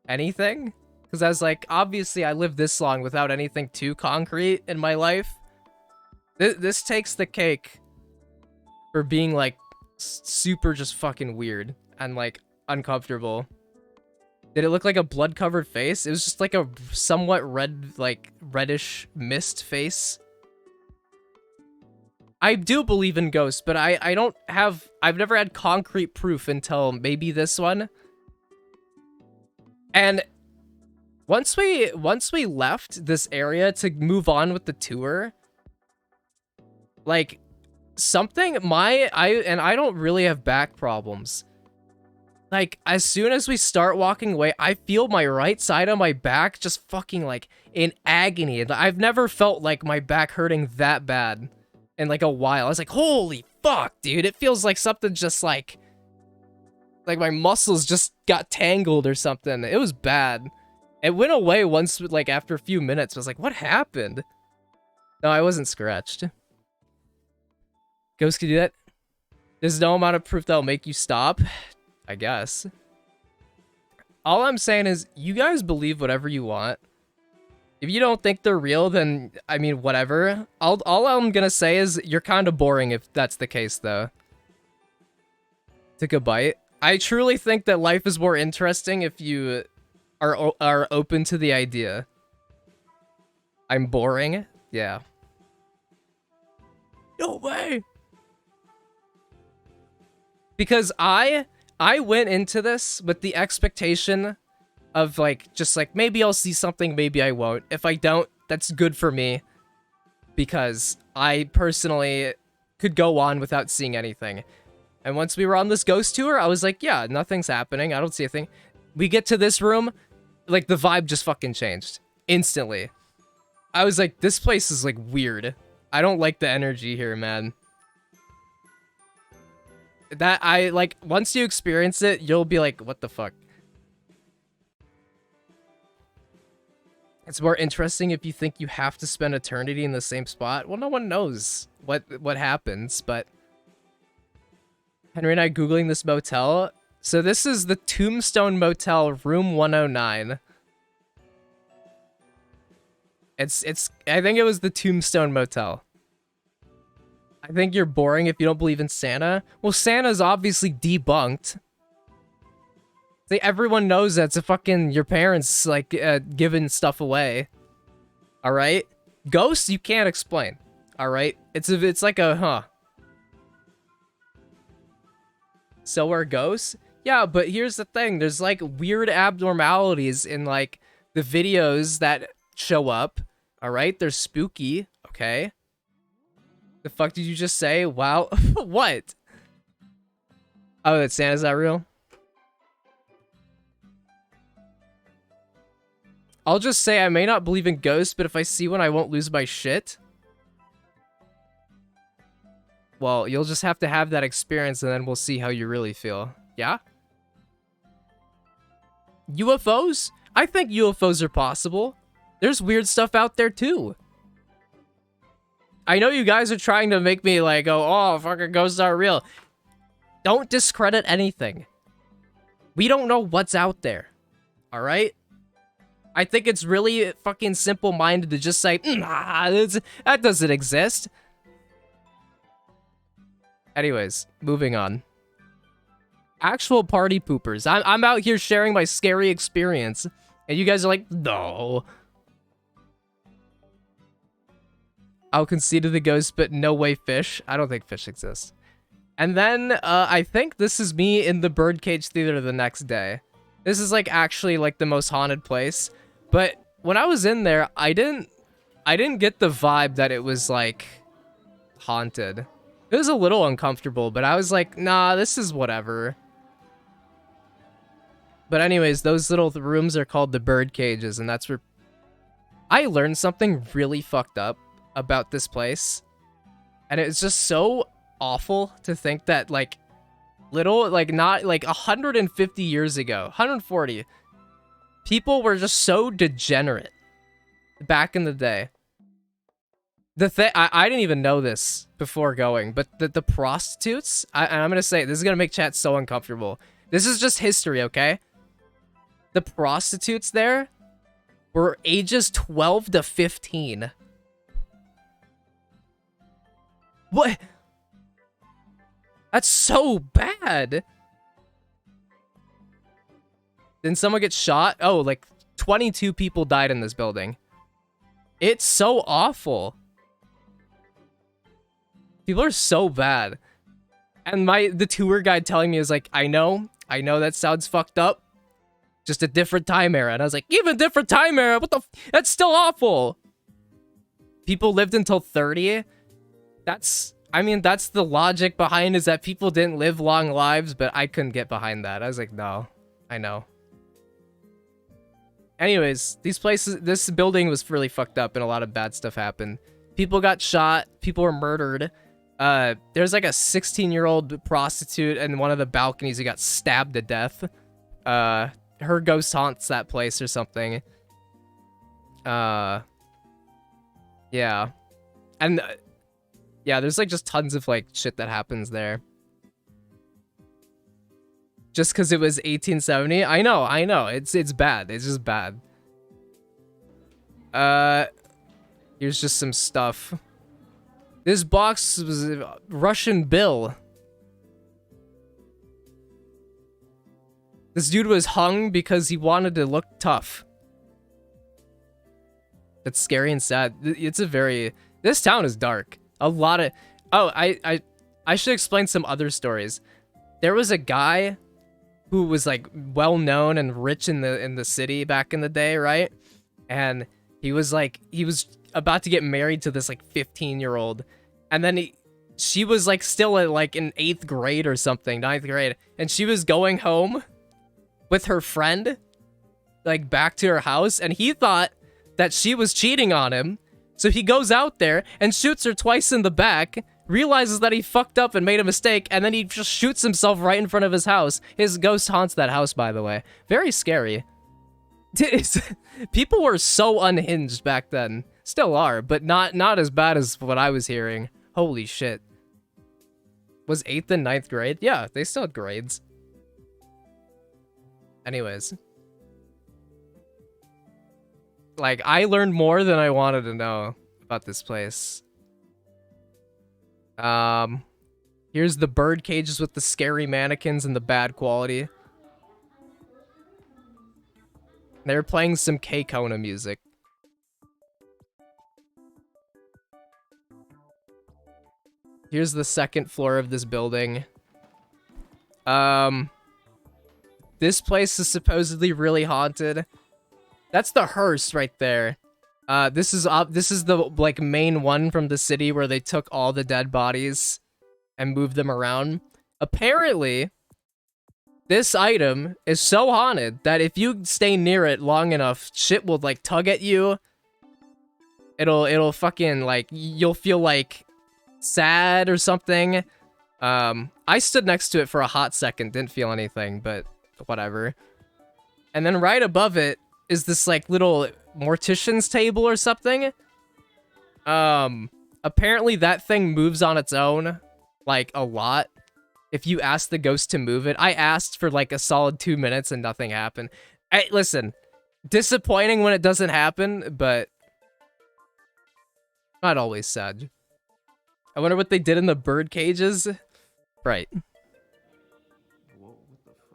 anything. Because I was like, obviously I lived this long without anything too concrete in my life. This takes the cake for being, like, super just fucking weird and, like, uncomfortable. Did it look like a blood-covered face? It was just like a somewhat red, like, reddish mist face. I do believe in ghosts, but I've never had concrete proof until maybe this one. And once we left this area to move on with the tour, like, I don't really have back problems. Like, as soon as we start walking away, I feel my right side of my back just fucking, like, in agony. I've never felt like my back hurting that bad in, like, a while. I was like, holy fuck, dude. It feels like something just, like my muscles just got tangled or something. It was bad. It went away once, like, after a few minutes. I was like, what happened? No, I wasn't scratched. Ghosts can do that? There's no amount of proof that'll make you stop. I guess. All I'm saying is, you guys believe whatever you want. If you don't think they're real, then, I mean, whatever. All I'm gonna say is, you're kind of boring if that's the case, though. Took a bite. I truly think that life is more interesting if you are open to the idea. I'm boring? Yeah. No way! Because I went into this with the expectation of, like, just like, maybe I'll see something, maybe I won't. If I don't, that's good for me. Because I personally could go on without seeing anything. And once we were on this ghost tour, I was like, yeah, nothing's happening. I don't see a thing. We get to this room, like the vibe just fucking changed instantly. I was like, this place is like weird. I don't like the energy here, man. That I like, once you experience it, you'll be like, what the fuck? It's more interesting if you think you have to spend eternity in the same spot. Well, no one knows what happens, but Henry and I Googling this motel. So this is the Tombstone Motel, room 109. I think it was the Tombstone Motel. I think you're boring if you don't believe in Santa. Well, Santa's obviously debunked. See, everyone knows that's a fucking your parents like giving stuff away. All right, ghosts you can't explain. All right, it's like a huh. So are ghosts? Yeah, but here's the thing. There's like weird abnormalities in like the videos that show up. All right, they're spooky. Okay. The fuck did you just say? Wow. What? Oh, that Santa's not real? I'll just say I may not believe in ghosts, but if I see one, I won't lose my shit. Well, you'll just have to have that experience and then we'll see how you really feel. Yeah? UFOs? I think UFOs are possible. There's weird stuff out there too. I know you guys are trying to make me like, oh, fucking ghosts are real. Don't discredit anything. We don't know what's out there. All right? I think it's really fucking simple-minded to just say, nah, that doesn't exist. Anyways, moving on. Actual party poopers. I'm out here sharing my scary experience, and you guys are like, no. I'll concede to the ghost, but no way fish. I don't think fish exists. And then, I think this is me in the Birdcage Theater the next day. This is, like, actually, like, the most haunted place. But when I was in there, I didn't get the vibe that it was, like, haunted. It was a little uncomfortable, but I was like, nah, this is whatever. But anyways, those little rooms are called the bird cages, and that's where I learned something really fucked up about this place. And it's just so awful to think that, like, not, like, 150 years ago, 140, people were just so degenerate back in the day. I didn't even know this before going, but the prostitutes, and I'm gonna say, this is gonna make chat so uncomfortable. This is just history, okay? The prostitutes there were ages 12 to 15. What? That's so bad. Then someone gets shot? Oh, like 22 people died in this building. It's so awful. People are so bad. And the tour guide telling me is like, I know that sounds fucked up. Just a different time era. And I was like, even different time era? What the that's still awful. People lived until 30. I mean, that's the logic behind is that people didn't live long lives, but I couldn't get behind that. I was like, no, I know. Anyways, this building was really fucked up and a lot of bad stuff happened. People got shot. People were murdered. There's like a 16-year-old prostitute in one of the balconies who got stabbed to death. Her ghost haunts that place or something. Yeah. And, yeah, there's like just tons of like shit that happens there. Just because it was 1870? I know. It's bad. It's just bad. Here's just some stuff. This box was a Russian bill. This dude was hung because he wanted to look tough. That's scary and sad. This town is dark. A lot of... Oh, I should explain some other stories. There was a guy who was like well known and rich in the city back in the day, right? And he was about to get married to this like 15-year-old, and then he she was like still at like in 8th grade or something, 9th grade, and she was going home with her friend, like back to her house, and he thought that she was cheating on him. So he goes out there and shoots her twice in the back, realizes that he fucked up and made a mistake, and then he just shoots himself right in front of his house. His ghost haunts that house, by the way. Very scary. People were so unhinged back then. Still are, but not as bad as what I was hearing. Holy shit. Was 8th and 9th grade? Yeah, they still had grades. Anyways. Like, I learned more than I wanted to know about this place. Here's the bird cages with the scary mannequins and the bad quality. They're playing some K-Kona music. Here's the 2nd floor of this building. This place is supposedly really haunted. That's the hearse right there. This is the like main one from the city where they took all the dead bodies and moved them around. Apparently, this item is so haunted that if you stay near it long enough, shit will like tug at you. It'll fucking like you'll feel like sad or something. I stood next to it for a hot second, didn't feel anything, but whatever. And then right above it is this like little mortician's table or something. Apparently that thing moves on its own like a lot. If you ask the ghost to move it, I asked for like a solid 2 minutes and nothing happened. Hey, listen, disappointing when it doesn't happen, but not always sad. I wonder what they did in the bird cages. Right.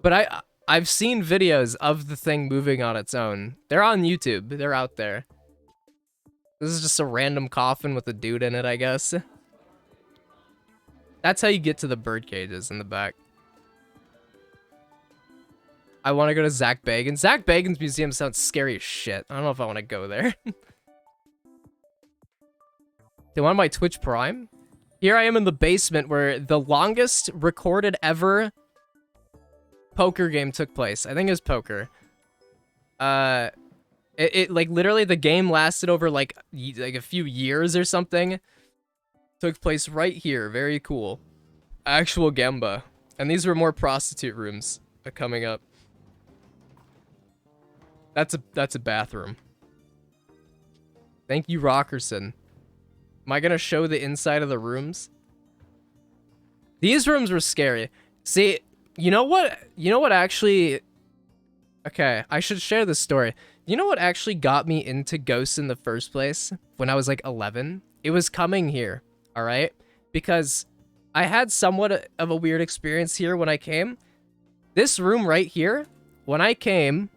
But I've seen videos of the thing moving on its own. They're on YouTube. They're out there. This is just a random coffin with a dude in it, I guess. That's how you get to the bird cages in the back. I want to go to Zach Bagans. Zach Bagans Museum sounds scary as shit. I don't know if I want to go there. They want my Twitch Prime? Here I am in the basement where the longest recorded ever poker game took place. I think it was poker. It like literally the game lasted over like a few years or something. Took place right here. Very cool. Actual Gemba. And these were more prostitute rooms coming up. That's a bathroom. Thank you, Rockerson. Am I gonna show the inside of the rooms? These rooms were scary. See, you know what actually... Okay, I should share this story. You know what actually got me into ghosts in the first place? When I was like 11? It was coming here, alright? Because I had somewhat of a weird experience here when I came. This room right here, when I came...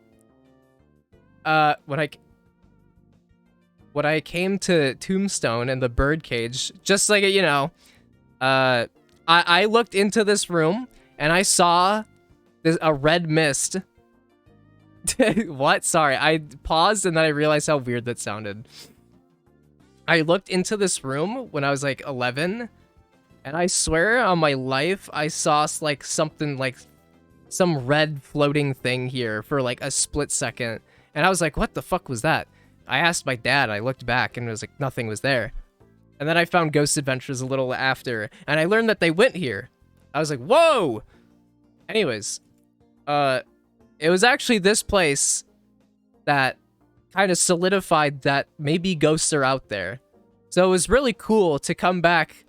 When I came to Tombstone and the birdcage, just like, you know, I looked into this room and I saw a red mist. What? Sorry, I paused and then I realized how weird that sounded. I looked into this room when I was like 11 and I swear on my life I saw like something like some red floating thing here for like a split second. And I was like, what the fuck was that? I asked my dad, I looked back, and it was like, nothing was there. And then I found Ghost Adventures a little after, and I learned that they went here. I was like, whoa! Anyways, it was actually this place that kind of solidified that maybe ghosts are out there. So it was really cool to come back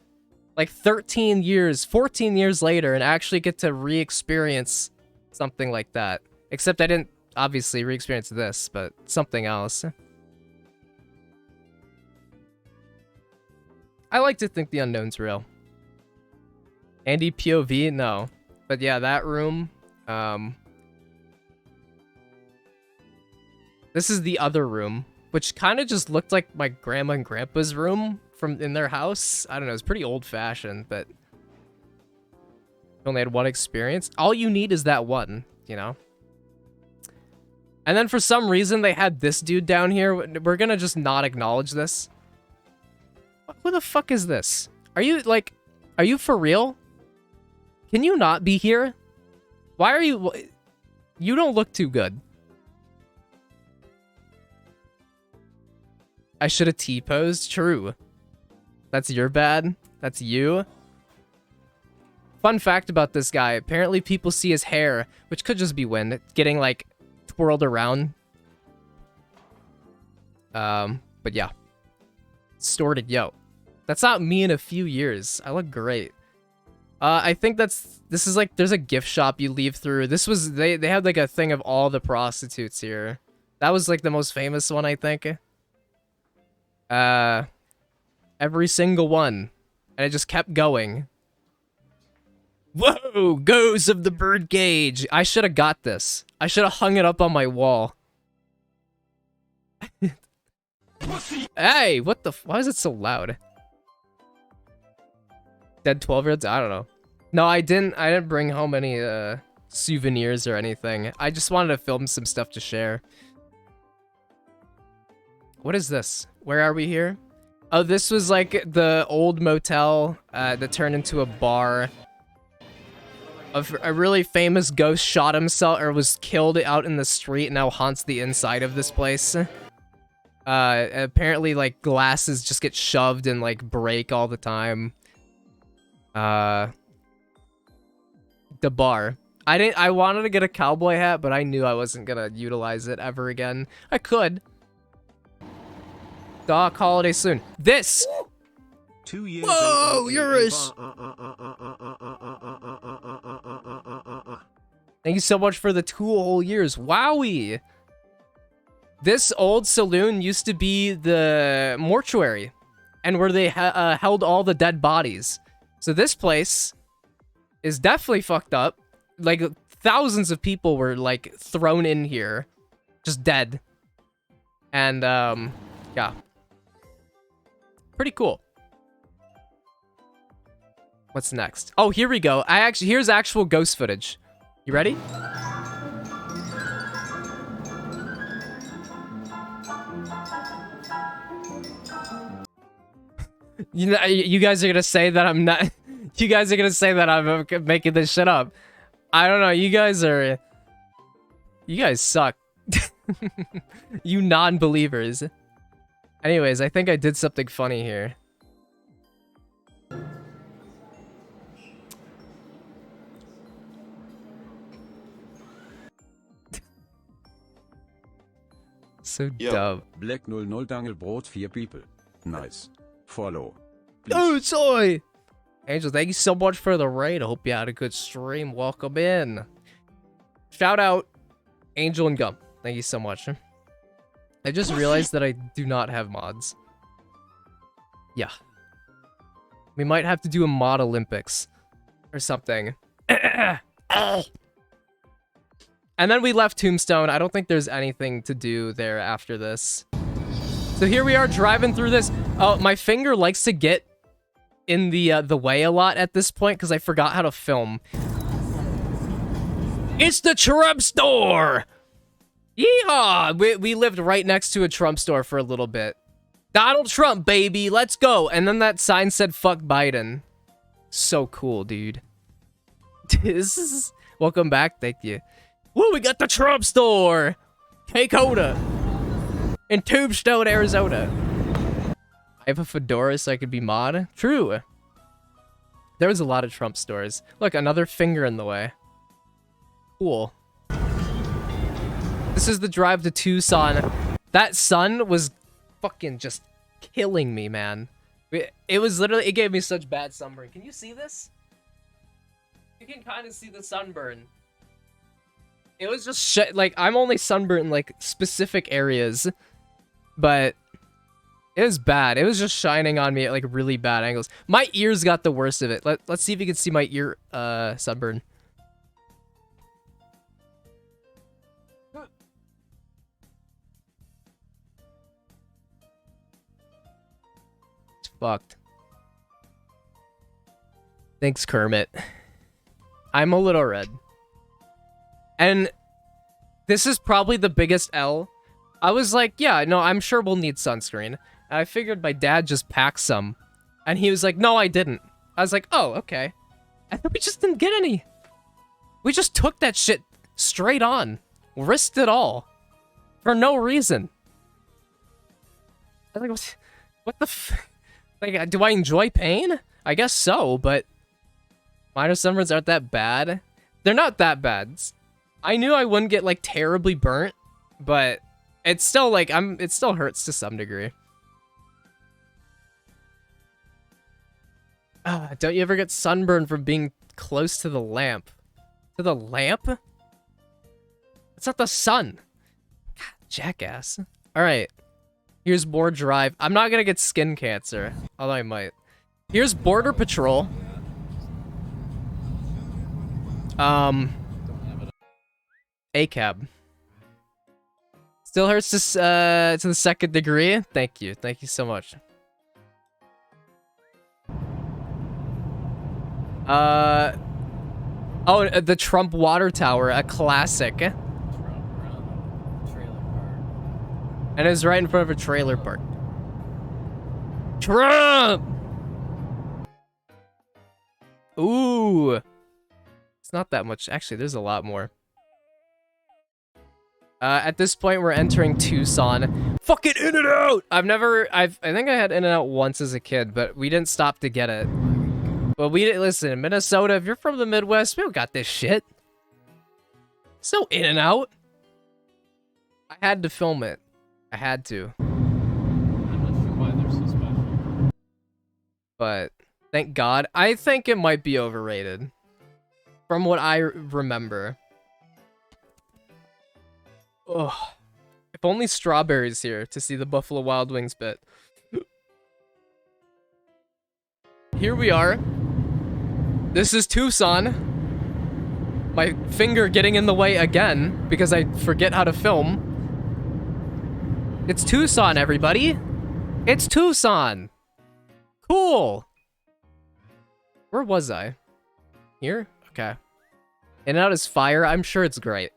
like 14 years later and actually get to re-experience something like that. Except I didn't obviously re-experience this, but something else. I like to think the unknown's real. Andy POV? No. But yeah, that room. This is the other room, which kind of just looked like my grandma and grandpa's room from in their house. I don't know, it's pretty old-fashioned, but only had one experience. All you need is that one, you know? And then for some reason, they had this dude down here. We're gonna just not acknowledge this. Who the fuck is this? Are you Are you for real? Can you not be here? Why are you... You don't look too good. I should have T-posed? True. That's your bad? That's you? Fun fact about this guy. Apparently people see his hair, which could just be wind, getting, like, twirled around. But yeah. Distorted, yo. That's not me in a few years. I look great. I think this is like, there's a gift shop you leave through. This was, they had like a thing of all the prostitutes here. That was like the most famous one, I think. Every single one. And it just kept going. Whoa, goes of the birdcage. I should have got this. I should have hung it up on my wall. Hey, what the why is it so loud? Dead 12-year-olds? I don't know. No, I didn't bring home any souvenirs or anything. I just wanted to film some stuff to share. What is this? Where are we here? Oh, this was like the old motel that turned into a bar. A really famous ghost shot himself or was killed out in the street and now haunts the inside of this place. Apparently like glasses just get shoved and like break all the time. The bar. I wanted to get a cowboy hat, but I knew I wasn't gonna utilize it ever again. I could. Doc holiday soon. This! 2 years. Whoa, you're a... Thank you so much for the 2 whole years. Wowie! This old saloon used to be the mortuary, and where they held all the dead bodies. So this place is definitely fucked up. Like, thousands of people were, like, thrown in here. Just dead. And, yeah. Pretty cool. What's next? Oh, here we go. Here's actual ghost footage. You ready? You know, you guys are gonna say that I'm not. You guys are gonna say that I'm making this shit up. I don't know. You guys suck. You non-believers. Anyways, I think I did something funny here. So dumb. Black 00 Dangelbrot 4 people. Nice. Follow. Oh, soy! Angel, thank you so much for the raid. I hope you had a good stream. Welcome in. Shout out Angel and Gum. Thank you so much. I just realized that I do not have mods. Yeah. We might have to do a mod Olympics or something. And then we left Tombstone. I don't think there's anything to do there after this. So here we are driving through this. Oh, my finger likes to get in the way a lot at this point because I forgot how to film. It's the Trump store! Yeehaw! We lived right next to a Trump store for a little bit. Donald Trump, baby, let's go! And then that sign said, fuck Biden. So cool, dude. Welcome back, thank you. Woo, we got the Trump store! K-Coda! In Tombstone, Arizona. I have a fedora so I could be mod. True. There was a lot of Trump stores. Look, another finger in the way. Cool. This is the drive to Tucson. That sun was fucking just killing me, man. It was literally, it gave me such bad sunburn. Can you see this? You can kind of see the sunburn. It was just shit. Like, I'm only sunburned in, like, specific areas. But it was bad. It was just shining on me at, like, really bad angles. My ears got the worst of it. Let's see if you can see my ear sunburn. It's fucked. Thanks, Kermit. I'm a little red. And this is probably the biggest L. I was like, yeah, no, I'm sure we'll need sunscreen. And I figured my dad just packed some. And he was like, no, I didn't. I was like, oh, okay. And then we just didn't get any. We just took that shit straight on. Risked it all. For no reason. I was like, what the f... Like, do I enjoy pain? I guess so, but... Minor summons aren't that bad. They're not that bad. I knew I wouldn't get, like, terribly burnt, but... It's still, like, it still hurts to some degree. Don't you ever get sunburned from being close to the lamp? To the lamp? It's not the sun. God, jackass. Alright. Here's more drive. I'm not gonna get skin cancer. Although I might. Here's Border Patrol. ACAB. Still hurts to the second degree. Thank you. Thank you so much. Oh, the Trump water tower, a classic. And it was right in front of a trailer park. Trump! Ooh. It's not that much. Actually, there's a lot more. At this point, we're entering Tucson. Fucking In-N-Out! I think I had In-N-Out once as a kid, but we didn't stop to get it. But listen, Minnesota, if you're from the Midwest, we don't got this shit. So In-N-Out. I had to film it. I had to. I'm not sure why they're so special. But thank God. I think it might be overrated. From what I remember. Ugh. If only Strawberry's here to see the Buffalo Wild Wings bit. Here we are. This is Tucson. My finger getting in the way again because I forget how to film. It's Tucson, everybody. It's Tucson. Cool. Where was I? Here? Okay. In-N-Out is fire. I'm sure it's great.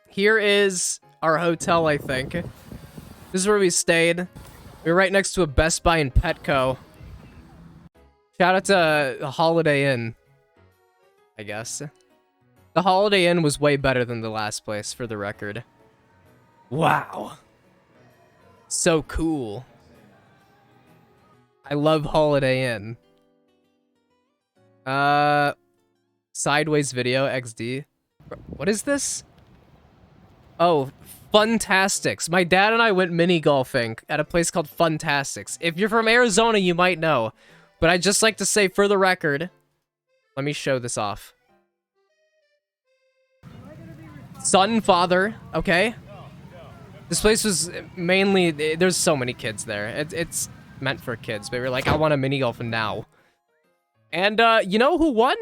Here is our hotel, I think. This is where we stayed. We were right next to a Best Buy and Petco. Shout out to the Holiday Inn, I guess. The Holiday Inn was way better than the last place, for the record. Wow. So cool. I love Holiday Inn. Sideways Video XD. What is this? Oh, Funtastics. My dad and I went mini golfing at a place called Funtastics. If you're from Arizona, you might know. But I'd just like to say, for the record, let me show this off. Son, father, okay? This place was mainly, there's so many kids there. It's meant for kids, but we're like, I want a mini golf now. And, you know who won?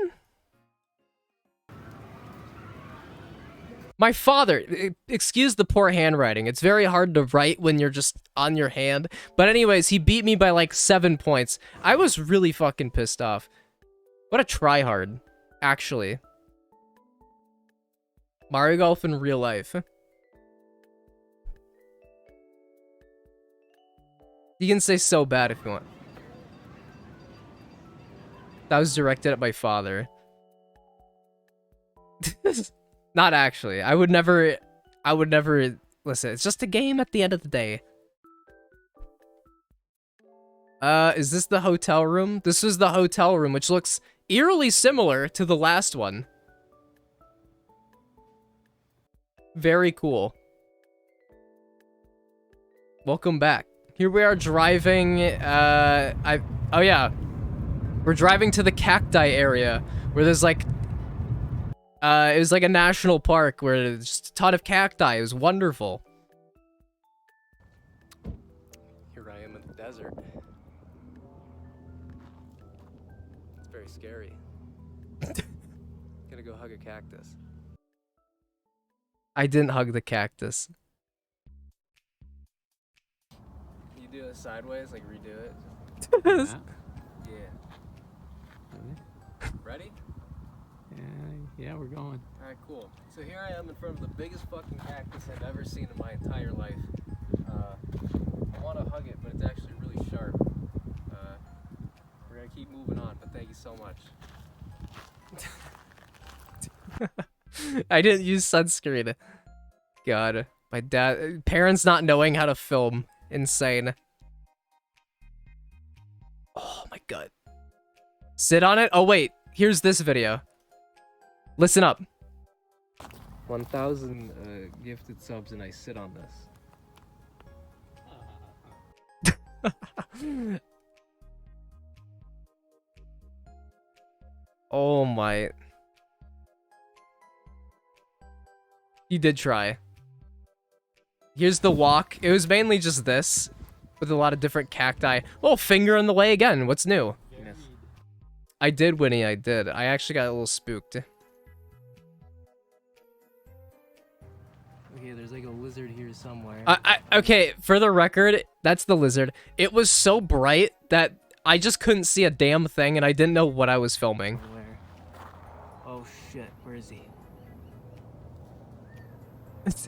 My father. Excuse the poor handwriting. It's very hard to write when you're just on your hand. But anyways, he beat me by like 7 points. I was really fucking pissed off. What a tryhard, actually. Mario Golf in real life. You can say so bad if you want. That was directed at my father. Not actually. I would never, listen, it's just a game at the end of the day. Is this the hotel room? This is the hotel room, which looks eerily similar to the last one. Very cool. Welcome back. Here we are driving, oh yeah. We're driving to the cacti area, where there's like, it was like a national park where there's just a ton of cacti. It was wonderful. Here I am in the desert. It's very scary. Gonna go hug a cactus. I didn't hug the cactus. You do it sideways, like redo it. Yeah. Ready? Yeah, we're going. Alright, cool. So here I am in front of the biggest fucking cactus I've ever seen in my entire life. I want to hug it, but it's actually really sharp. We're gonna keep moving on. so much. I didn't use sunscreen. God, my dad, parents not knowing how to film, insane. Oh my god. Sit on it? Oh wait, here's this video. Listen up. 1,000 gifted subs and I sit on this. Oh my. He did try. Here's the walk. It was mainly just this, with a lot of different cacti. Oh, finger in the way again. What's new? Yes. I did, Winnie. I did. I actually got a little spooked. Okay, there's like a lizard here somewhere. Okay, for the record, that's the lizard. It was so bright that I just couldn't see a damn thing, and I didn't know what I was filming. Where? Oh shit, where is he?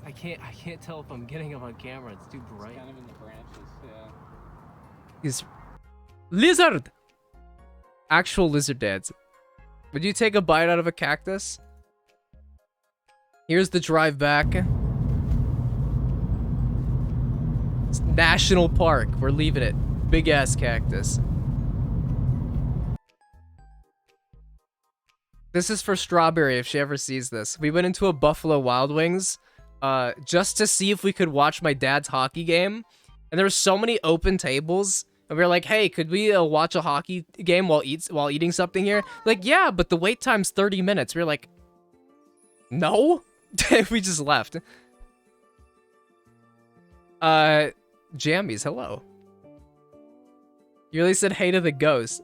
I can't tell if I'm getting him on camera. It's too bright. It's kind of in the branches, yeah. He's lizard. Actual lizard dance. Would you take a bite out of a cactus? Here's the drive back. It's National Park. We're leaving it. Big ass cactus. This is for Strawberry if she ever sees this. We went into a Buffalo Wild Wings just to see if we could watch my dad's hockey game. And there were so many open tables. And we were like, hey, could we watch a hockey game while eating something here? Like, yeah, but the wait time's 30 minutes. We were like, no? We just left. Jammies, hello. You really said hey to the ghost.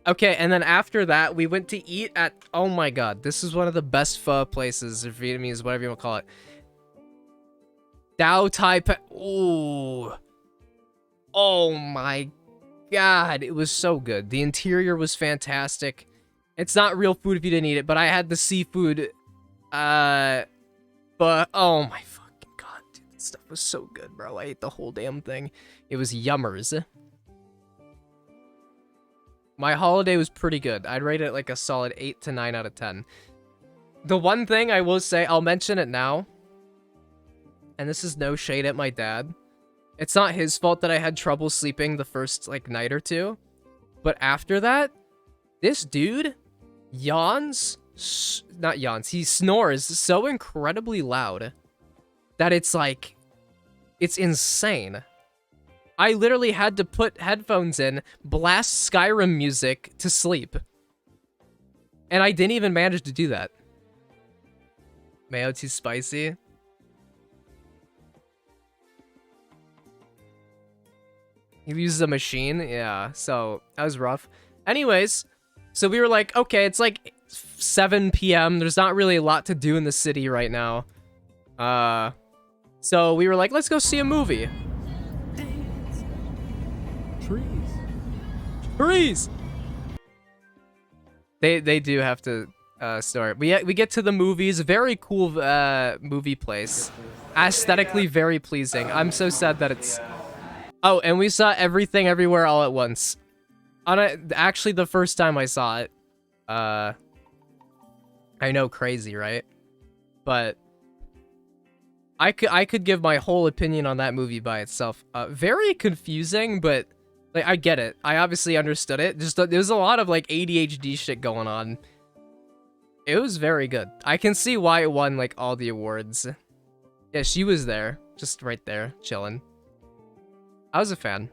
Okay, and then after that, we went to eat at... Oh my god, this is one of the best pho places, or Vietnamese, whatever you want to call it. Dao Tai Pe... Ooh. Oh my god, it was so good. The interior was fantastic. It's not real food if you didn't eat it, but I had the seafood. But... Oh my fucking god, dude. This stuff was so good, bro. I ate the whole damn thing. It was yummers. My holiday was pretty good. I'd rate it like a solid 8 to 9 out of 10. The one thing I will say, I'll mention it now, and this is no shade at my dad. It's not his fault that I had trouble sleeping the first, like, night or two. But after that, this dude yawns, not yawns, he snores so incredibly loud that it's like, it's insane. I literally had to put headphones in, blast Skyrim music to sleep. And I didn't even manage to do that. Mayo too spicy. He uses a machine? Yeah, so that was rough. Anyways, so we were like, okay, it's like 7 p.m. There's not really a lot to do in the city right now. So we were like, let's go see a movie. Trees. They do have to start. We get to the movies. Very cool movie place. Aesthetically very pleasing. I'm so sad that it's... Oh, and we saw Everything Everywhere All at Once. Actually, the first time I saw it. I know, crazy, right? But I could give my whole opinion on that movie by itself. Very confusing, but like I get it. I obviously understood it. Just there's a lot of like ADHD shit going on. It was very good. I can see why it won like all the awards. Yeah, she was there, just right there, chilling. I was a fan.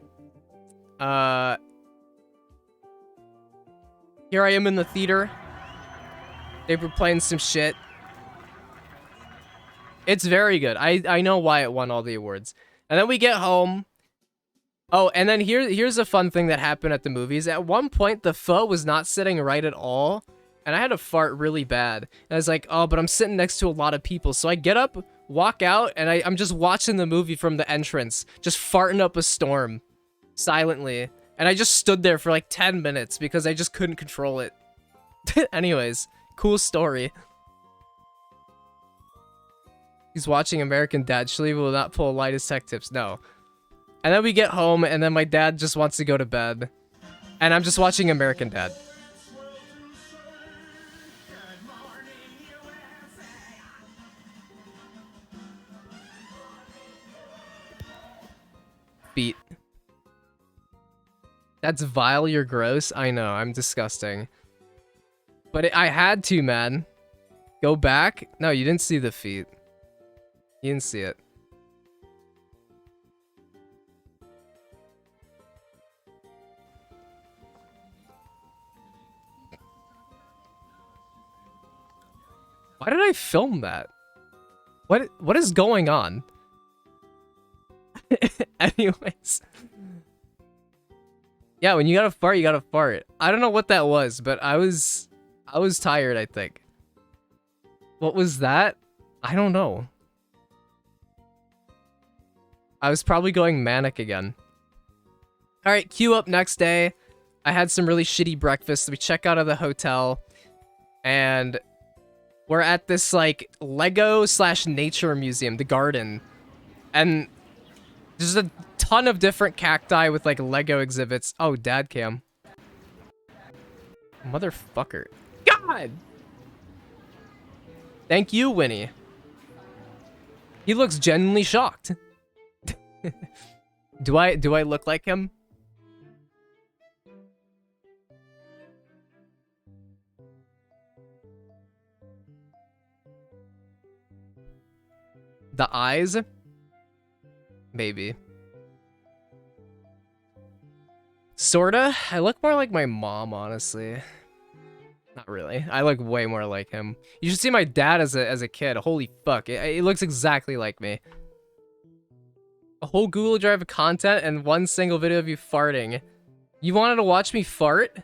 Here I am in the theater. They were playing some shit. It's very good. I know why it won all the awards. And then we get home. Oh, and then here's a fun thing that happened at the movies. At one point, the pho was not sitting right at all. And I had to fart really bad. And I was like, oh, but I'm sitting next to a lot of people. So I get up, walk out, and I'm just watching the movie from the entrance. Just farting up a storm. Silently. And I just stood there for like 10 minutes because I just couldn't control it. Anyways, cool story. He's watching American Dad. Shaliva will not pull lightest tech tips. No. And then we get home, and then my dad just wants to go to bed. And I'm just watching American Dad. Feet. That's vile, you're gross. I know, I'm disgusting. But I had to, man. Go back? No, you didn't see the feet. You didn't see it. Why did I film that? What is going on? Anyways. Yeah, when you gotta fart, you gotta fart. I don't know what that was, but I was tired, I think. What was that? I don't know. I was probably going manic again. Alright, queue up next day. I had some really shitty breakfast. We check out of the hotel. And we're at this, like, Lego/nature museum, the garden. And there's a ton of different cacti with, like, Lego exhibits. Oh, dad cam. Motherfucker. God! Thank you, Winnie. He looks genuinely shocked. Do I look like him? The eyes? Maybe. Sorta. I look more like my mom, honestly. Not really. I look way more like him. You should see my dad as a kid. Holy fuck. It looks exactly like me. A whole Google Drive of content and one single video of you farting. You wanted to watch me fart?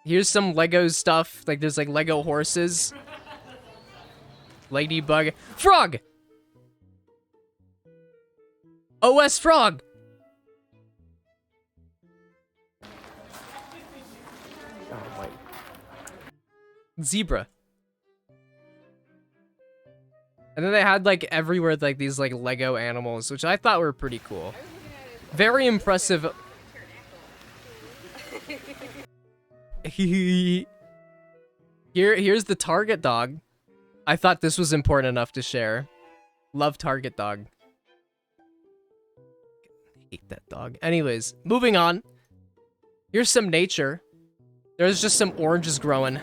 Here's some Lego stuff. Like, there's, like, Lego horses. Ladybug. Frog! OS Frog! Oh, wait. Zebra. And then they had, like, everywhere, like, these, like, Lego animals, which I thought were pretty cool. Very impressive. Here's the Target dog. I thought this was important enough to share. Love Target dog. Hate that dog. Anyways, moving on. Here's some nature. There's just some oranges growing.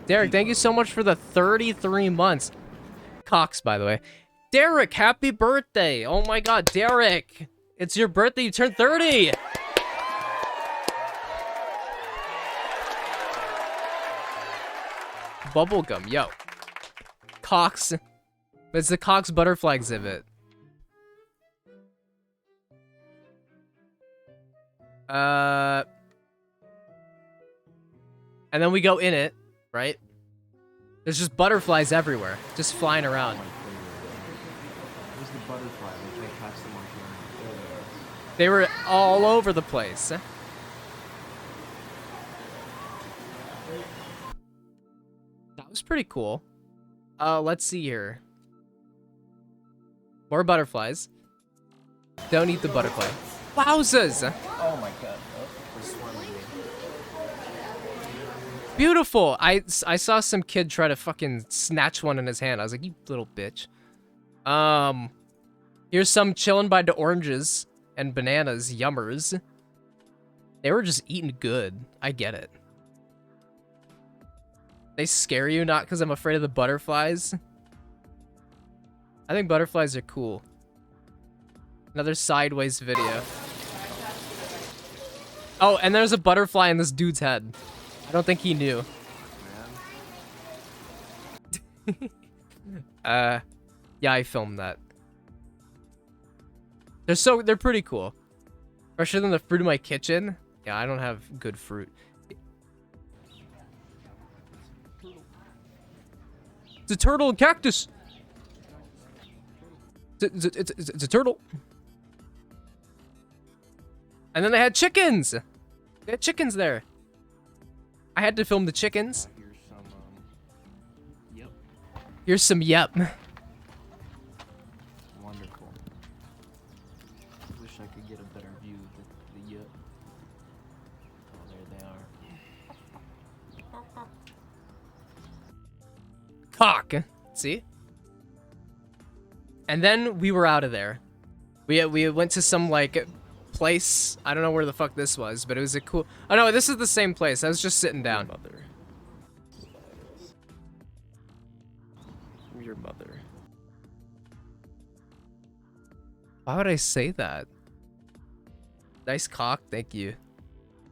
Derek, thank you so much for the 33 months. Cox, by the way. Derek, happy birthday. Oh my god, Derek. It's your birthday. You turned 30. Bubblegum, yo. Cox. It's the Cox butterfly exhibit. And then we go in it, right? There's just butterflies everywhere, just flying around. Where's the butterfly? We can't catch them on camera. They were all over the place. That was pretty cool. Let's see here. More butterflies. Don't eat the butterfly. Wowzers! Oh my god. Oh, we're swarming me. Beautiful! I saw some kid try to fucking snatch one in his hand. I was like, you little bitch. Here's some chilling by the oranges and bananas. Yummers. They were just eating good. I get it. They scare you, not because I'm afraid of the butterflies. I think butterflies are cool. Another sideways video. Oh, and there's a butterfly in this dude's head. I don't think he knew. Yeah, I filmed that. They're pretty cool. Fresher than the fruit in my kitchen. Yeah, I don't have good fruit. It's a turtle and cactus. It's a turtle. And then they had chickens. They had chickens there. I had to film the chickens. Here's some, yep. Here's some yep. Wonderful. Wish I could get a better view of the yep. Cock. See? And then we were out of there. We went to some, like, place. I don't know where the fuck this was, but it was a cool... Oh, no, this is the same place. I was just sitting down. Your mother. Why would I say that? Nice cock, thank you.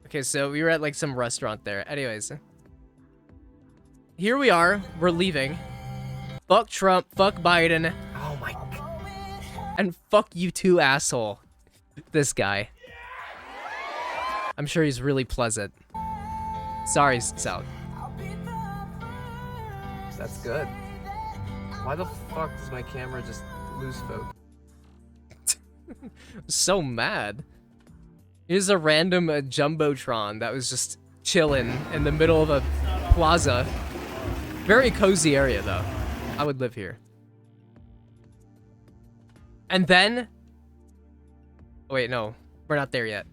Okay, so we were at, like, some restaurant there. Anyways. Here we are. We're leaving. Fuck Trump. Fuck Biden. Oh my god. And fuck you too, asshole. This guy. I'm sure he's really pleasant. Sorry, Sal. That's good. Why the fuck does my camera just lose focus? So mad. Here's a random Jumbotron that was just chilling in the middle of a plaza. Very cozy area, though. I would live here. And then... Wait, no. We're not there yet.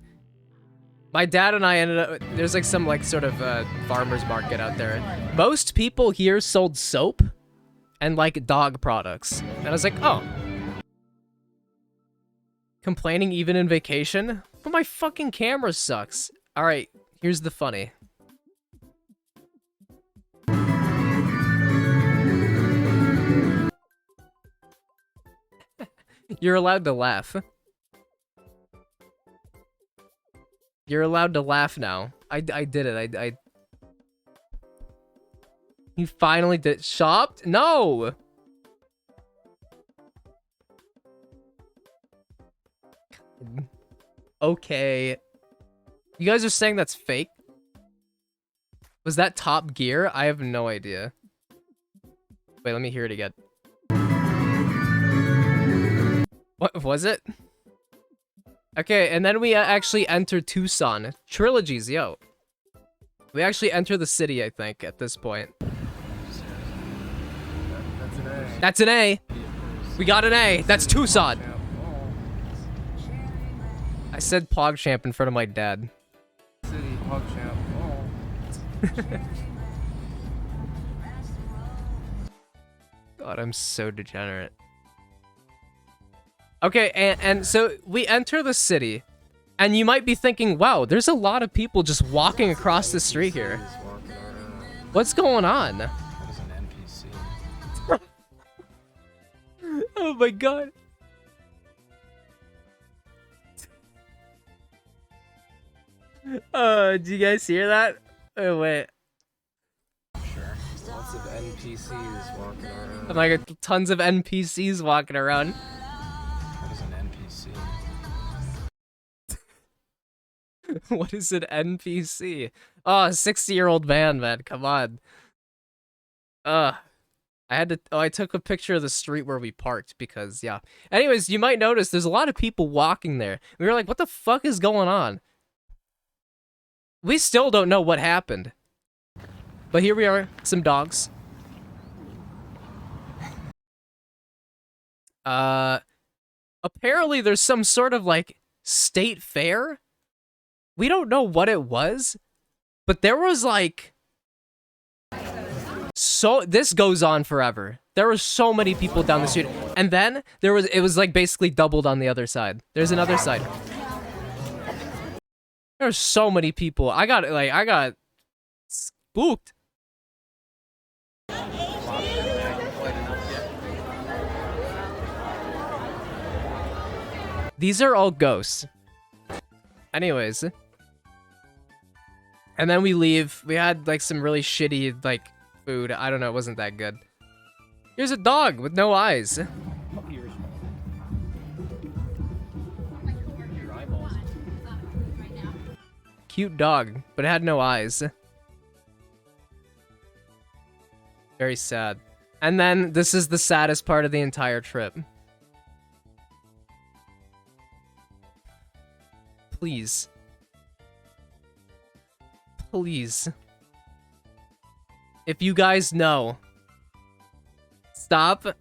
My dad and I ended up... There's like some like sort of farmer's market out there. Most people here sold soap and like dog products. And I was like, oh. Complaining even in vacation? But my fucking camera sucks. Alright, here's the funny. You're allowed to laugh. You're allowed to laugh now. I did it. He finally did. Shopped? No! Okay. You guys are saying that's fake? Was that Top Gear? I have no idea. Wait, let me hear it again. What was it? Okay, and then we actually enter Tucson. Trilogies, yo. We actually enter the city, I think, at this point. That's an A. That's an A. We got an A. That's Tucson. I said PogChamp in front of my dad. City, PogChamp. God, I'm so degenerate. Okay, and so we enter the city, and you might be thinking, wow, there's a lot of people just walking across the street here. What's going on? That is an NPC. Oh my god. Do you guys hear that? Oh, wait. Sure. Lots of NPCs walking around. Like tons of NPCs walking around. That is an NPC. What is an NPC? Oh, a 60-year-old man, come on. I took a picture of the street where we parked because, yeah. Anyways, you might notice there's a lot of people walking there. We were like, what the fuck is going on? We still don't know what happened. But here we are, some dogs. Apparently there's some sort of, like, state fair. We don't know what it was, but there was, like... So, this goes on forever. There were so many people down the street. And then, it was, like, basically doubled on the other side. There's another side. There's so many people. I got spooked. These are all ghosts. Anyways. And then we leave. We had, like, some really shitty, like, food. I don't know. It wasn't that good. Here's a dog with no eyes. Cute dog, but it had no eyes. Very sad. And then, this is the saddest part of the entire trip. Please. Please. If you guys know. Stop.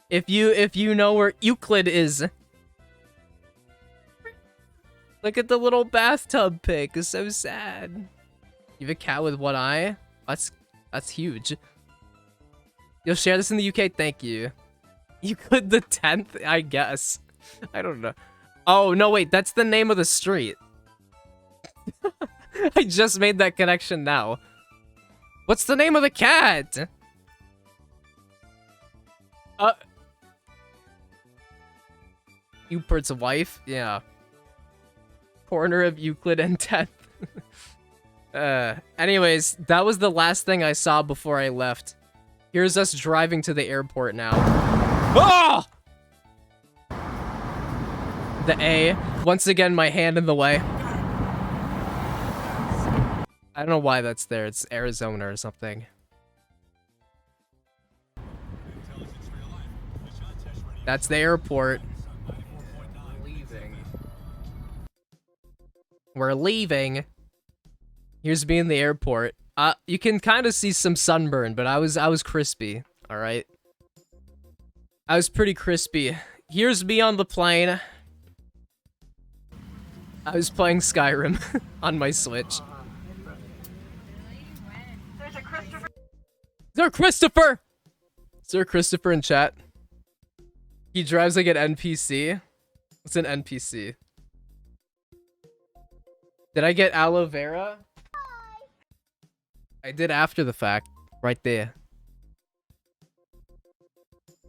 If you know where Euclid is. Look at the little bathtub pic. It's so sad. You have a cat with one eye? That's huge. You'll share this in the UK? Thank you. Euclid the 10th? I guess. I don't know. Oh, no, wait. That's the name of the street. I just made that connection now. What's the name of the cat? Eupert's wife? Yeah. Corner of Euclid and 10th. Anyways, that was the last thing I saw before I left. Here's us driving to the airport now. Oh! The A. Once again, my hand in the way. I don't know why that's there. It's Arizona or something. That's the airport. We're leaving. Here's me in the airport. You can kind of see some sunburn, but I was crispy. All right. I was pretty crispy. Here's me on the plane. I was playing Skyrim on my Switch. Is there Christopher? Is there Christopher in chat? He drives like an NPC. What's an NPC? Did I get aloe vera? I did after the fact. Right there.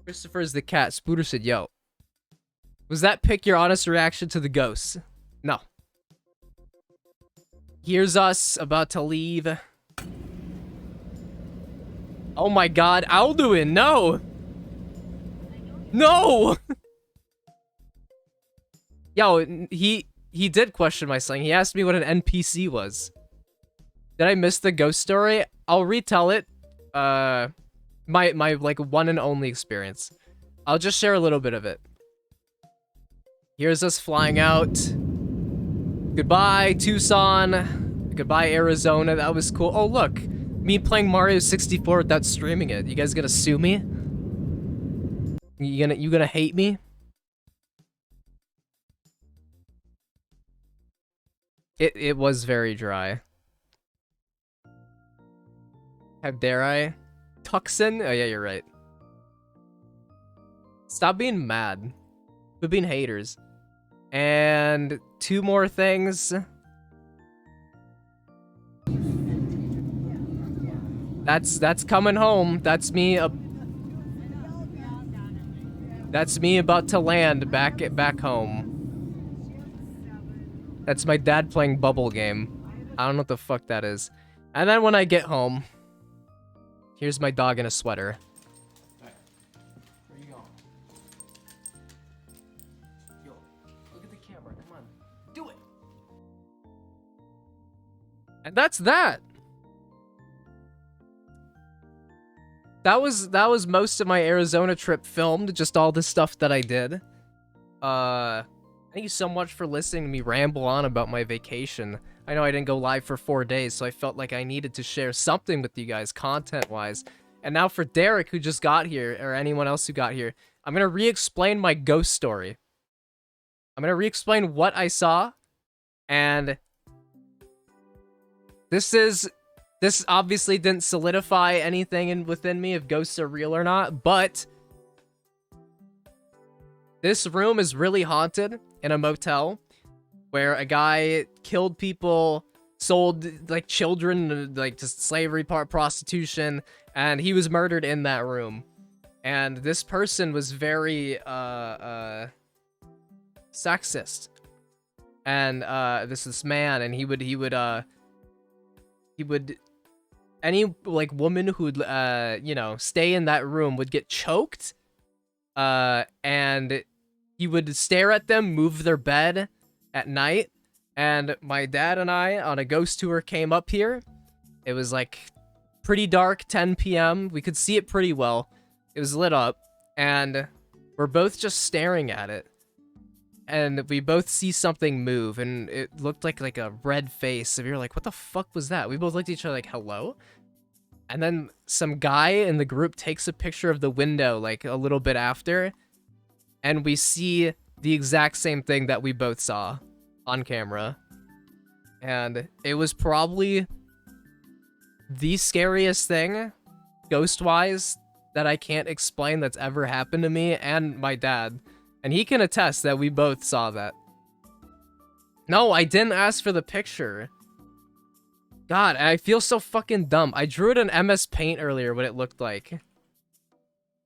Christopher's the cat. Spooter said, yo. Was that pick your honest reaction to the ghosts? No. Here's us about to leave. Oh my god, Alduin, no! No! Yo, he did question my slang. He asked me what an NPC was. Did I miss the ghost story? I'll retell it. My like one and only experience. I'll just share a little bit of it. Here's us flying out. Goodbye, Tucson. Goodbye, Arizona. That was cool. Oh, look. Me playing Mario 64 without streaming it. You guys gonna sue me? You gonna hate me? It was very dry. How dare I? Tuxin? Oh yeah, you're right. Stop being mad. Quit being haters. And 2 more things. That's coming home. That's me about to land back home. That's my dad playing bubble game. I don't know what the fuck that is. And then when I get home, here's my dog in a sweater. Where you going? Yo, look at the camera. Come on. Do it. And that's that. That was most of my Arizona trip filmed, just all the stuff that I did. Thank you so much for listening to me ramble on about my vacation. I know I didn't go live for 4 days, so I felt like I needed to share something with you guys content-wise. And now for Derek, who just got here, or anyone else who got here, I'm gonna re-explain my ghost story. I'm gonna re-explain what I saw, and this obviously didn't solidify anything within me if ghosts are real or not, but this room is really haunted in a motel where a guy killed people, sold like children like to slavery, prostitution, and he was murdered in that room. And this person was very sexist. And this man, and he would any like woman who would you know, stay in that room would get choked, and he would stare at them move their bed at night. And my dad and I on a ghost tour came up here. It was like pretty dark, 10 p.m. We could see it pretty well. It was lit up, and we're both just staring at it. And we both see something move, and it looked like a red face. And we were like, what the fuck was that? We both looked at each other like, hello? And then some guy in the group takes a picture of the window like a little bit after, and we see the exact same thing that we both saw on camera. And it was probably the scariest thing, ghost-wise, that I can't explain that's ever happened to me and my dad. And he can attest that we both saw that. No, I didn't ask for the picture. God, I feel so fucking dumb. I drew it in MS Paint earlier what it looked like.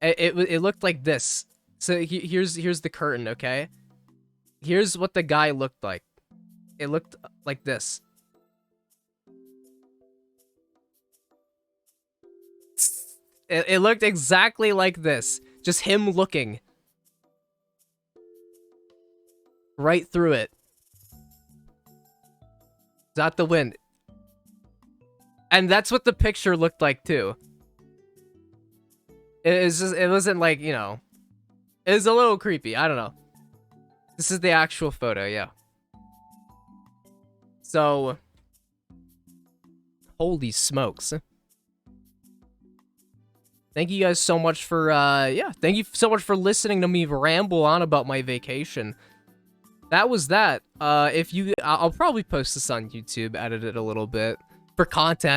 It looked like this. So here's the curtain, okay? Here's what the guy looked like. It looked like this. It looked exactly like this. Just him looking. Right through it. It's out the wind. And that's what the picture looked like too. It wasn't like, you know. It was a little creepy. I don't know. This is the actual photo, yeah. So, holy smokes. Thank you guys so much for, thank you so much for listening to me ramble on about my vacation. That was that. I'll probably post this on YouTube, edit it a little bit for content.